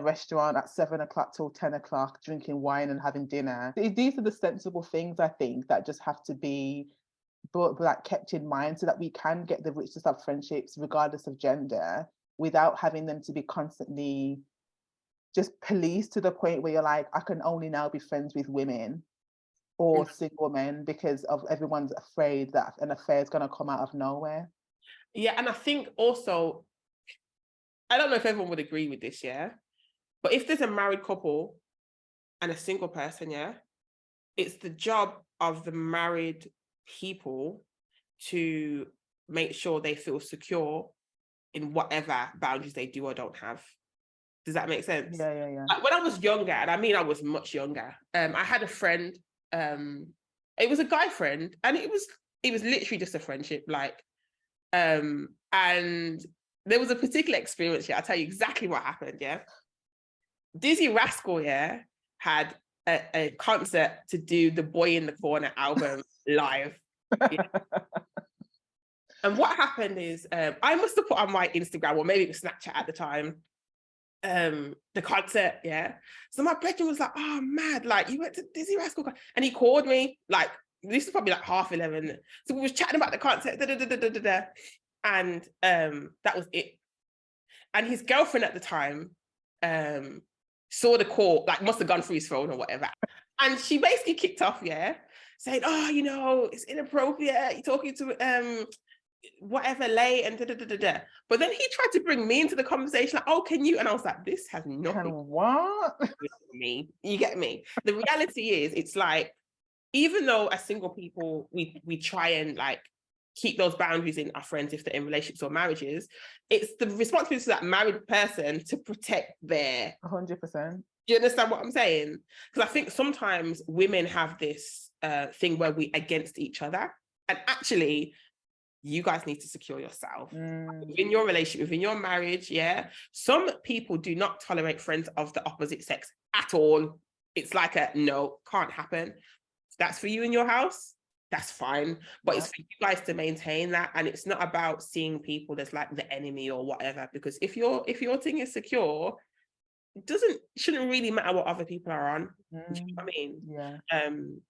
restaurant at 7 o'clock till 10 o'clock drinking wine and having dinner. These are the sensible things, I think, that just have to be like kept in mind so that we can get the richness of friendships regardless of gender, without having them to be constantly just policed to the point where you're like, I can only now be friends with women or single men because of everyone's afraid that an affair is going to come out of nowhere. Yeah, and I think also, I don't know if everyone would agree with this, yeah, but if there's a married couple and a single person, yeah, it's the job of the married people to make sure they feel secure in whatever boundaries they do or don't have. Does that make sense? Yeah. Like when I was younger, and I mean I was much younger, I had a friend, it was a guy friend, and it was literally just a friendship, like, and there was a particular experience, yeah, I'll tell you exactly what happened, yeah. Dizzy Rascal, yeah, had a concert to do the Boy in the Corner album live. Yeah. And what happened is, I must have put on my Instagram, or maybe it was Snapchat at the time, the concert, yeah. So my brother was like, oh, mad, like, you went to Dizzy Rascal, and he called me, like, this is probably like 11:30. So we was chatting about the concert, and that was it. And his girlfriend at the time saw the call, like must have gone through his phone or whatever. And she basically kicked off, yeah, saying, oh, you know, it's inappropriate, you're talking to whatever late and But then he tried to bring me into the conversation, like, oh, can you? And I was like, this has nothing what? to do with me. You get me? The reality is, it's like, even though as single people, we try and like keep those boundaries in our friends if they're in relationships or marriages, it's the responsibility of that married person to protect their 100%. Do you understand what I'm saying? Because I think sometimes women have this thing where we against each other, and actually you guys need to secure yourself within your relationship, within your marriage. Yeah, some people do not tolerate friends of the opposite sex at all. It's like a no, can't happen. If that's for you in your house, that's fine, but it's for you guys to maintain that. And it's not about seeing people as like the enemy or whatever, because if your thing is secure, it shouldn't really matter what other people are on. Do you know what I mean? Yeah.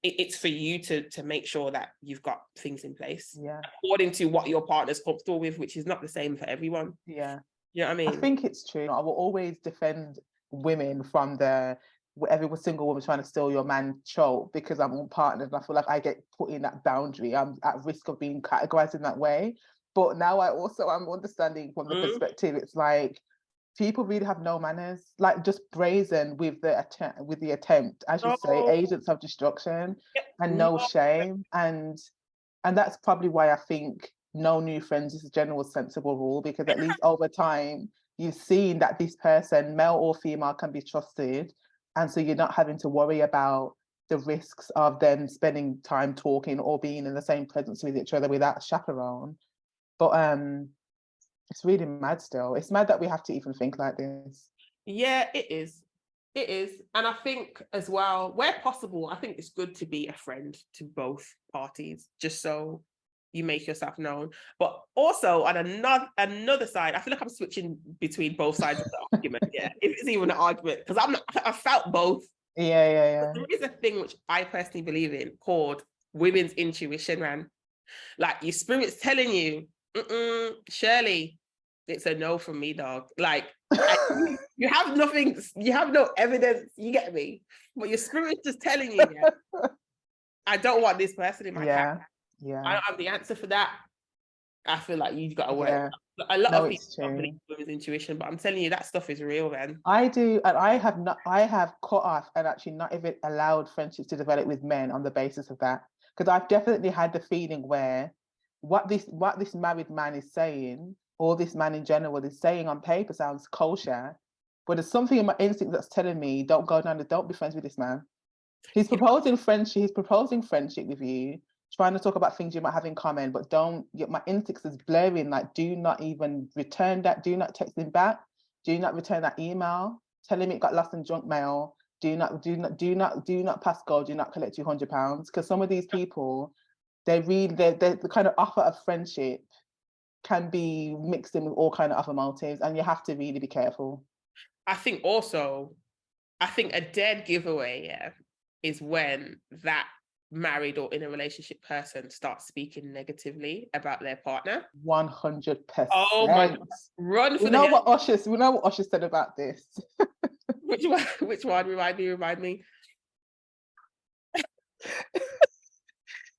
It's for you to make sure that you've got things in place, yeah, according to what your partner's comfortable with, which is not the same for everyone. yeah. You know what I mean? I think it's true. I will always defend women from every single woman trying to steal your man trope, because I'm all partnered and I feel like I get put in that boundary. I'm at risk of being categorized in that way. But now I also am understanding from the perspective, it's like, people really have no manners, like just brazen with the attempt, as you say, No, agents of destruction, and no. no shame. And that's probably why I think no new friends is a general sensible rule, because at least over time you've seen that this person, male or female, can be trusted, and so you're not having to worry about the risks of them spending time talking or being in the same presence with each other without a chaperone. But it's really mad still. It's mad that we have to even think like this. Yeah, it is. It is. And I think as well, where possible, I think it's good to be a friend to both parties, just so you make yourself known. But also on another side, I feel like I'm switching between both sides of the argument. Yeah, if it's even an argument, because I felt both. Yeah. But there is a thing which I personally believe in called women's intuition, man. Like your spirit's telling you, Shirley, it's a no from me, dog. Like you have nothing, you have no evidence, you get me? But your spirit's just telling you, yeah, I don't want this person in my cat. I don't have the answer for that. I feel like you've got to work. A lot of people don't believe women's intuition, but I'm telling you, that stuff is real, man. I do, and I have cut off and actually not even allowed friendships to develop with men on the basis of that. Because I've definitely had the feeling where what this married man is saying, or this man in general is saying on paper sounds kosher, but there's something in my instinct that's telling me don't be friends with this man. He's proposing friendship. He's proposing friendship with you, trying to talk about things you might have in common, but don't. My instincts is blaring. Like, do not even return that. Do not text him back. Do not return that email. Tell him it got lost in junk mail. Do not pass go. Do not collect £200, because some of these people, the kind of offer of friendship can be mixed in with all kind of other motives, and you have to really be careful. I think a dead giveaway, yeah, is when that married or in a relationship person starts speaking negatively about their partner. 100%. Oh my God. Run for we the know hill. what Usher said about this. Which one? Remind me.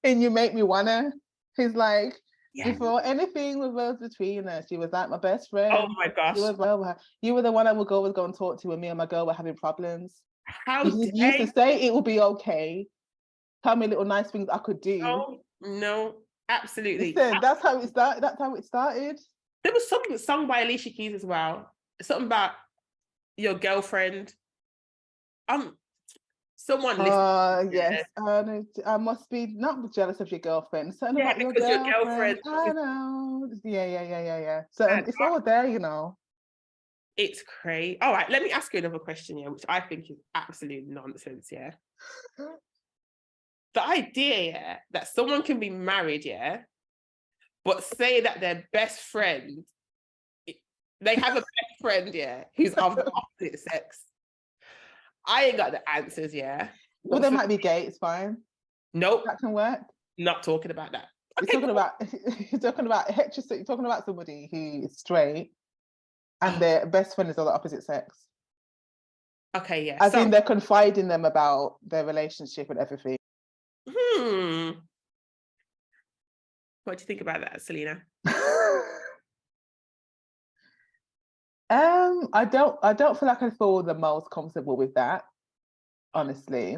And you make me wanna. He's like, yeah. Before anything was between us, she was like my best friend. Oh my gosh. You were the one I would go and talk to when me and my girl were having problems. You used to you say it will be okay. Tell me little nice things I could do. No, absolutely. Listen, that's how it started. There was something sung by Alicia Keys as well. Something about your girlfriend. Someone listening. Yes. I must be not jealous of your girlfriend. Something about your girlfriend. I know. Yeah. So it's all there, you know. It's crazy. All right, let me ask you another question, yeah, which I think is absolute nonsense, yeah. The idea, yeah, that someone can be married, yeah, but say that their best friend, they have a best friend, yeah, who's of the opposite sex. I ain't got the answers, yeah. Well, they might be gay, it's fine. Nope. That can work. Not talking about that. You're talking about heterosexual, you're talking about somebody who is straight and their best friend is of the opposite sex. Okay, yeah. As in they're confiding them about their relationship and everything. What do you think about that, Selina? I don't feel like I feel the most comfortable with that, honestly.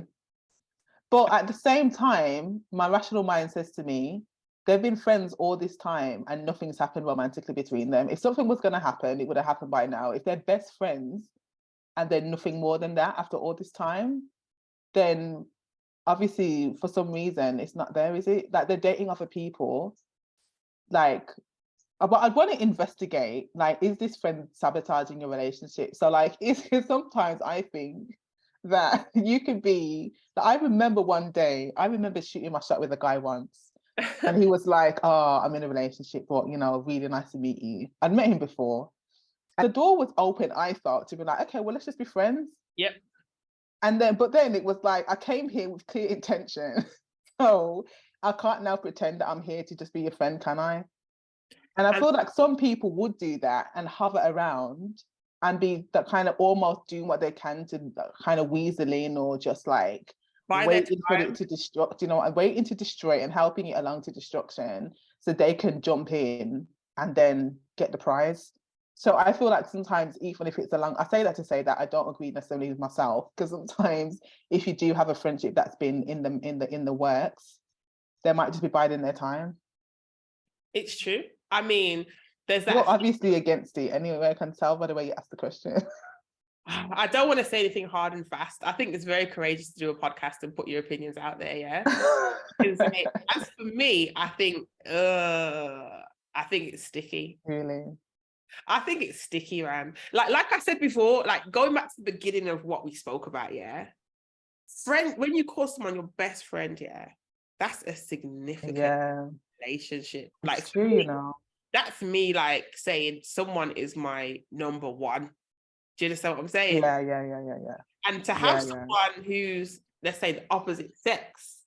But at the same time, my rational mind says to me, they've been friends all this time and nothing's happened romantically between them. If something was going to happen, it would have happened by now. If they're best friends and they're nothing more than that after all this time, then obviously for some reason it's not there, is it? Like they're dating other people. Like, but I'd want to investigate, like, is this friend sabotaging your relationship? So like, sometimes I think that you could be, I remember shooting my shot with a guy once and he was like, oh, I'm in a relationship, but you know, really nice to meet you. I'd met him before. And the door was open, I thought, to be like, okay, well, let's just be friends. Yep. And then it was like, I came here with clear intention. So I can't now pretend that I'm here to just be your friend, can I? And I feel like some people would do that and hover around and be that kind of almost doing what they can to kind of weasel in, or just like waiting for it to destruct, you know, and waiting to destroy and helping it along to destruction so they can jump in and then get the prize. So I feel like sometimes, even if it's I say that to say that I don't agree necessarily with myself, because sometimes if you do have a friendship that's been in the works, they might just be biding their time. It's true. I mean, there's that. You're obviously against it anyway. I can tell by the way you asked the question. I don't want to say anything hard and fast. I think it's very courageous to do a podcast and put your opinions out there. Yeah. As for me, I think it's sticky. Really? I think it's sticky, man. Like I said before, like going back to the beginning of what we spoke about, yeah. Friend, when you call someone your best friend, yeah, that's a significant relationship. Like it's true, me, you know. that's me like saying someone is my number one. Do you understand what I'm saying? Yeah. And to have someone who's, let's say, the opposite sex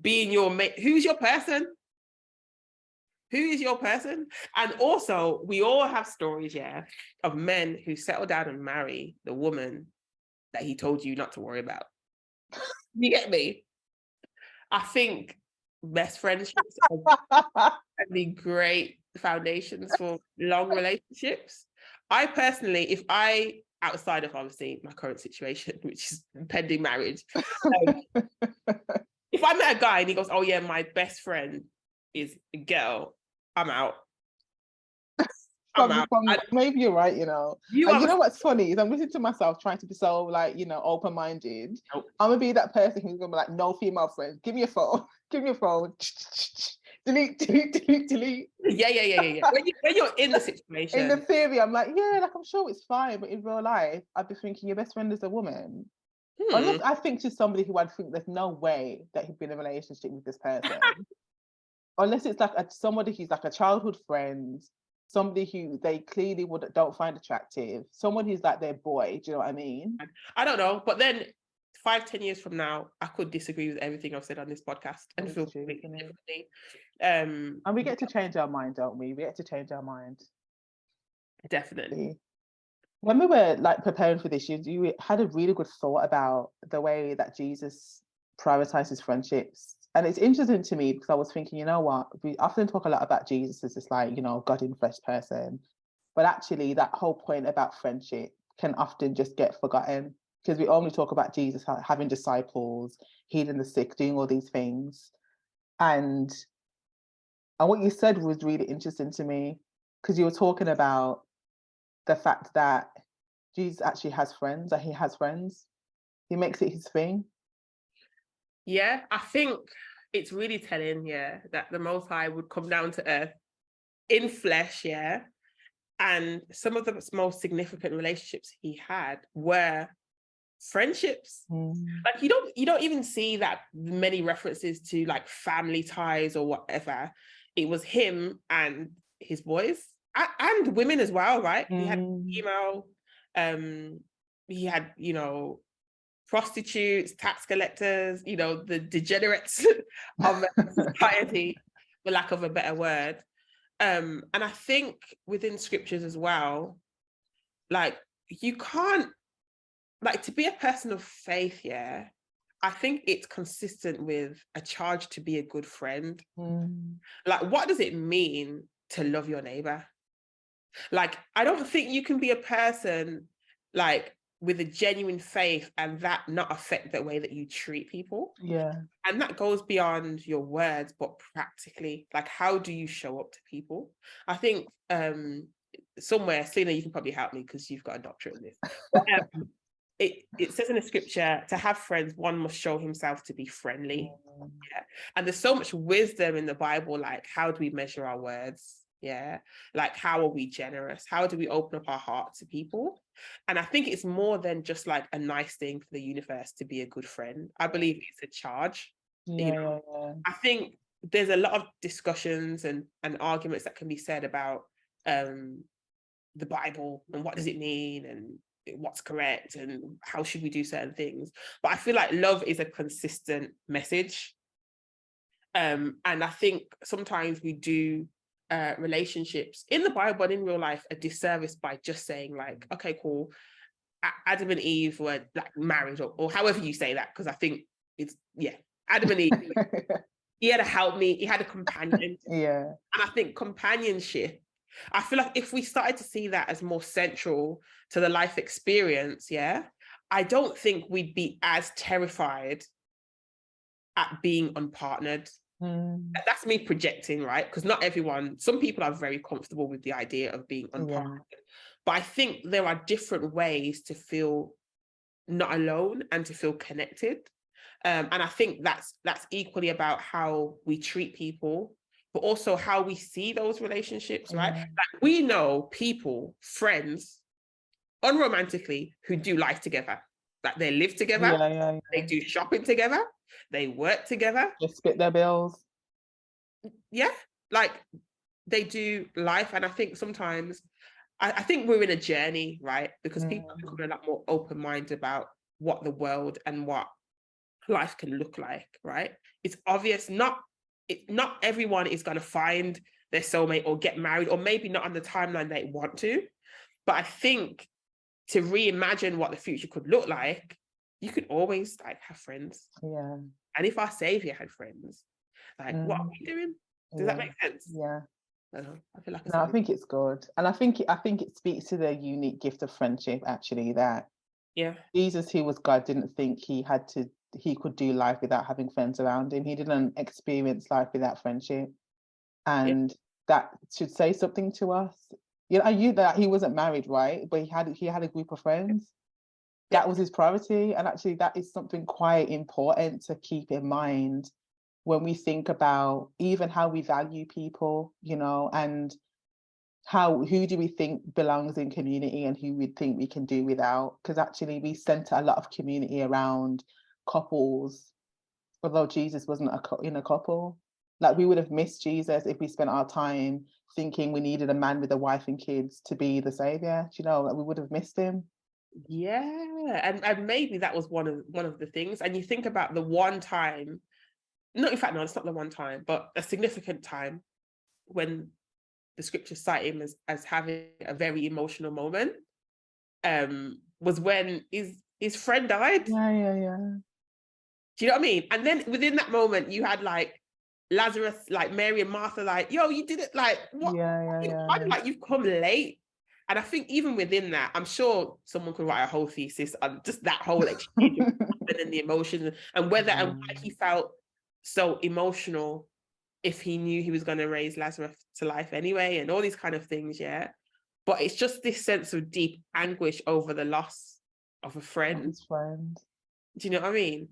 being your mate, who's your person? Who is your person? And also, we all have stories, yeah, of men who settle down and marry the woman that he told you not to worry about. You get me? I think best friendships are the great foundations for long relationships. I personally, if I, outside of obviously my current situation, which is pending marriage, if I met a guy and he goes, oh yeah, my best friend is a girl, I'm out. Maybe you're right, you know. You know what's funny is I'm listening to myself trying to be so like, you know, open-minded. Nope. I'm gonna be that person who's gonna be like, no female friends. Give me your phone. Give me your phone. Delete. Yeah. When you're in the situation. In the theory, I'm like, yeah, like I'm sure it's fine, but in real life, I'd be thinking your best friend is a woman. Unless I think to somebody who I'd think there's no way that he'd be in a relationship with this person. Unless it's like somebody who's like a childhood friend, somebody who they clearly don't find attractive, someone who's like their boy. Do you know what I mean? I don't know, but then 5-10 years from now, I could disagree with everything I've said on this podcast and feel completely differently. And we get to change our mind, don't we? We get to change our mind. Definitely. When we were like preparing for this, you had a really good thought about the way that Jesus prioritizes friendships. And it's interesting to me because I was thinking, you know what, we often talk a lot about Jesus as this like, you know, God in flesh person. But actually that whole point about friendship can often just get forgotten because we only talk about Jesus having disciples, healing the sick, doing all these things. And what you said was really interesting to me because you were talking about the fact that Jesus actually has friends, that he has friends. He makes it his thing. Yeah, I think it's really telling, yeah, that the Most High would come down to earth in flesh, yeah. And some of the most significant relationships he had were friendships. Like you don't even see that many references to like family ties or whatever. It was him and his boys and women as well, right? He had female, he had, you know, prostitutes, tax collectors, you know, the degenerates of society, for lack of a better word. And I think within scriptures as well, like you can't, like to be a person of faith, yeah, I think it's consistent with a charge to be a good friend. Like, what does it mean to love your neighbor? Like, I don't think you can be a person like with a genuine faith and that not affect the way that you treat people. Yeah. And that goes beyond your words, but practically, like, how do you show up to people? I think somewhere, Selina, you can probably help me because you've got a doctorate in this. But, it says in the scripture, to have friends, one must show himself to be friendly. Yeah. And there's so much wisdom in the Bible, like how do we measure our words? Yeah. Like how are we generous? How do we open up our heart to people? And I think it's more than just like a nice thing for the universe to be a good friend. I believe it's a charge. Yeah, you know? I think there's a lot of discussions and arguments that can be said about the Bible and what does it mean and what's correct and how should we do certain things. But I feel like love is a consistent message. And I think sometimes we do relationships in the Bible and in real life a disservice by just saying like, okay, cool, Adam and Eve were like married or however you say that, because I think it's, yeah, Adam and Eve, he had a helpmate, he had a companion. Yeah. And I think companionship I feel like if we started to see that as more central to the life experience, yeah, I don't think we'd be as terrified at being unpartnered. That's me projecting, right? Because not everyone, some people are very comfortable with the idea of being unpartnered. But I think there are different ways to feel not alone and to feel connected. And I think that's equally about how we treat people, but also how we see those relationships, right? Like we know people, friends, unromantically, who do life together. Like they live together, they do shopping together, they work together. They split their bills. Yeah, like they do life. And I think sometimes, I think we're in a journey, right? Because people are becoming a lot more open-minded about what the world and what life can look like, right? It's obvious not everyone is going to find their soulmate or get married, or maybe not on the timeline they want to. But I think to reimagine what the future could look like, you could always like have friends. Yeah. And if our savior had friends, like what are we doing? Does that make sense? Yeah. I don't know. I feel like No, I think it's good. And I think it speaks to the unique gift of friendship, actually, that Jesus, who was God, didn't think he could do life without having friends around him. He didn't experience life without friendship. And that should say something to us. You know, I knew that he wasn't married, right? But he had a group of friends. That was his priority. And actually that is something quite important to keep in mind when we think about even how we value people, you know, and who do we think belongs in community and who we think we can do without? Because actually we center a lot of community around couples, although Jesus wasn't in a couple. Like we would have missed Jesus if we spent our time thinking we needed a man with a wife and kids to be the savior. You know, like we would have missed him. Yeah, and maybe that was one of the things. And you think about the one time, no, in fact, no, it's not the one time, but a significant time when the scriptures cite him as having a very emotional moment, was when his friend died. Yeah. Do you know what I mean? And then within that moment, you had like Lazarus, like Mary and Martha, like, yo, you did it, like, what? Like, you've come late. And I think even within that, I'm sure someone could write a whole thesis on just that whole exchange and the emotions and whether and why he felt so emotional if he knew he was going to raise Lazarus to life anyway, and all these kind of things, yeah. But it's just this sense of deep anguish over the loss of a friend. His friend. Do you know what I mean?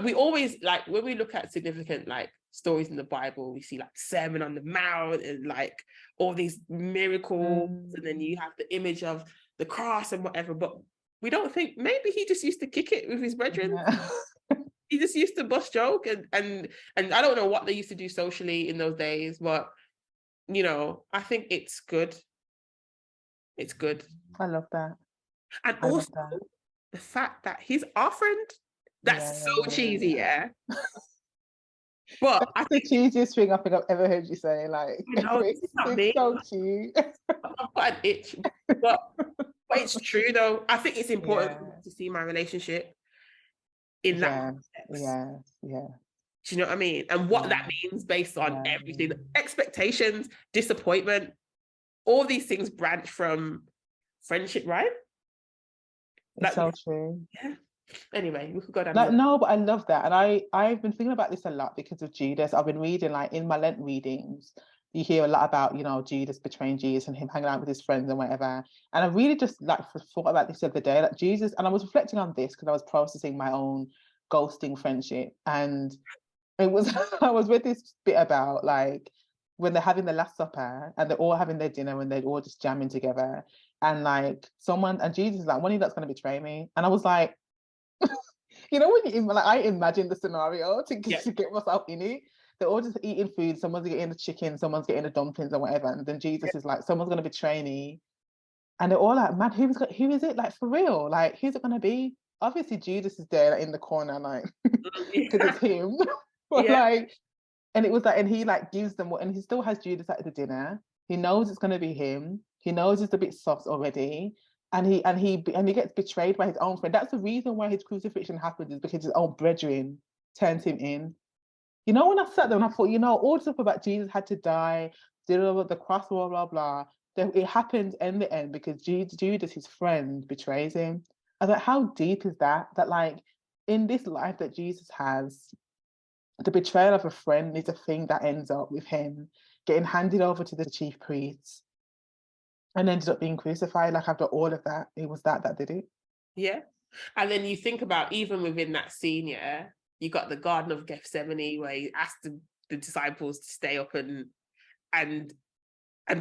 We always, like, when we look at significant like stories in the Bible, we see like Sermon on the Mount and like all these miracles, and then you have the image of the cross and whatever, but we don't think maybe he just used to kick it with his brethren. He just used to bust joke and I don't know what they used to do socially in those days, but you know, I think it's good. It's good. I love that. And also the fact that he's our friend. That's so cheesy, yeah. But that's the cheesiest thing I think I've ever heard you say. Like, it's so cute. I've got an itch, but it's true though. I think it's important to see my relationship in that context. Yeah. Do you know what I mean? And what that means based on everything, expectations, disappointment, all these things branch from friendship, right? It's so true. Yeah. Anyway, we could go down. Like, no, but I love that. And I've been thinking about this a lot because of Judas. I've been reading, like in my Lent readings, you hear a lot about, you know, Judas betraying Jesus and him hanging out with his friends and whatever. And I really just like thought about this the other day, like Jesus, and I was reflecting on this because I was processing my own ghosting friendship. And it was, I was with this bit about like when they're having the Last Supper and they're all having their dinner and they're all just jamming together. And like Jesus is like, one of you that's going to betray me. And I was like, you know, when you like, I imagine the scenario to get myself in it. They're all just eating food. Someone's getting the chicken, someone's getting the dumplings or whatever. And then Jesus is like, someone's going to betray me. And they're all like, man, who is it? Like, for real? Like, who's it going to be? Obviously, Judas is there like, in the corner, like, because it's him. But like, and it was like, and he like gives them and he still has Judas at the dinner. He knows it's going to be him. He knows it's a bit soft already. And he gets betrayed by his own friend. That's the reason why his crucifixion happens, is because his own brethren turns him in. You know, when I sat there and I thought, you know, all the stuff about Jesus had to die, did all the cross, blah, blah, blah. Then it happens in the end because Judas, his friend, betrays him. I was like, how deep is that? That like in this life that Jesus has, the betrayal of a friend is a thing that ends up with him getting handed over to the chief priests and ended up being crucified. Like after all of that, it was that did it. Yeah. And then you think about even within that scene, yeah, you got the Garden of Gethsemane where he asked the disciples to stay up and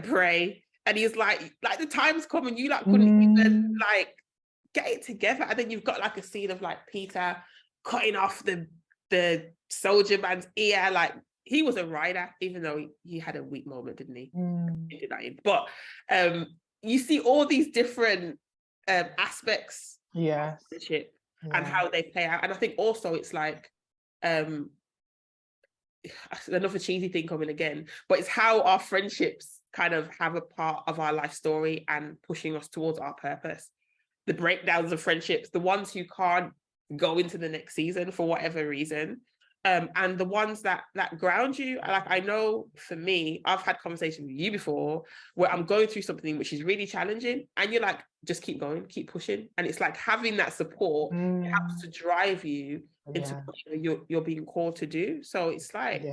pray. And he's like the time's coming, you like couldn't even like get it together. And then you've got like a scene of like Peter cutting off the soldier man's ear. Like he was a rider, even though he had a weak moment, didn't he? He did that in. But you see all these different aspects Yes. of friendship and how they play out. And I think also it's like another cheesy thing coming again, but it's how our friendships kind of have a part of our life story and pushing us towards our purpose. The breakdowns of friendships, the ones who can't go into the next season for whatever reason, and the ones that ground you. Like I know for me, I've had conversations with you before where I'm going through something which is really challenging, and you're like, just keep going, keep pushing. And it's like having that support helps to drive you into what you're being called to do. So it's like,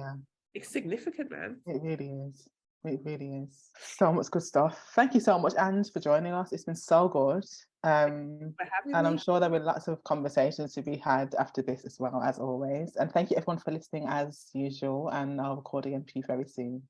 it's significant, man. It really is. It really is. So much good stuff. Thank you so much, Ange, for joining us. It's been so good. And I'm sure there will be lots of conversations to be had after this as well, as always. And thank you everyone for listening as usual. And I'll record again for you very soon.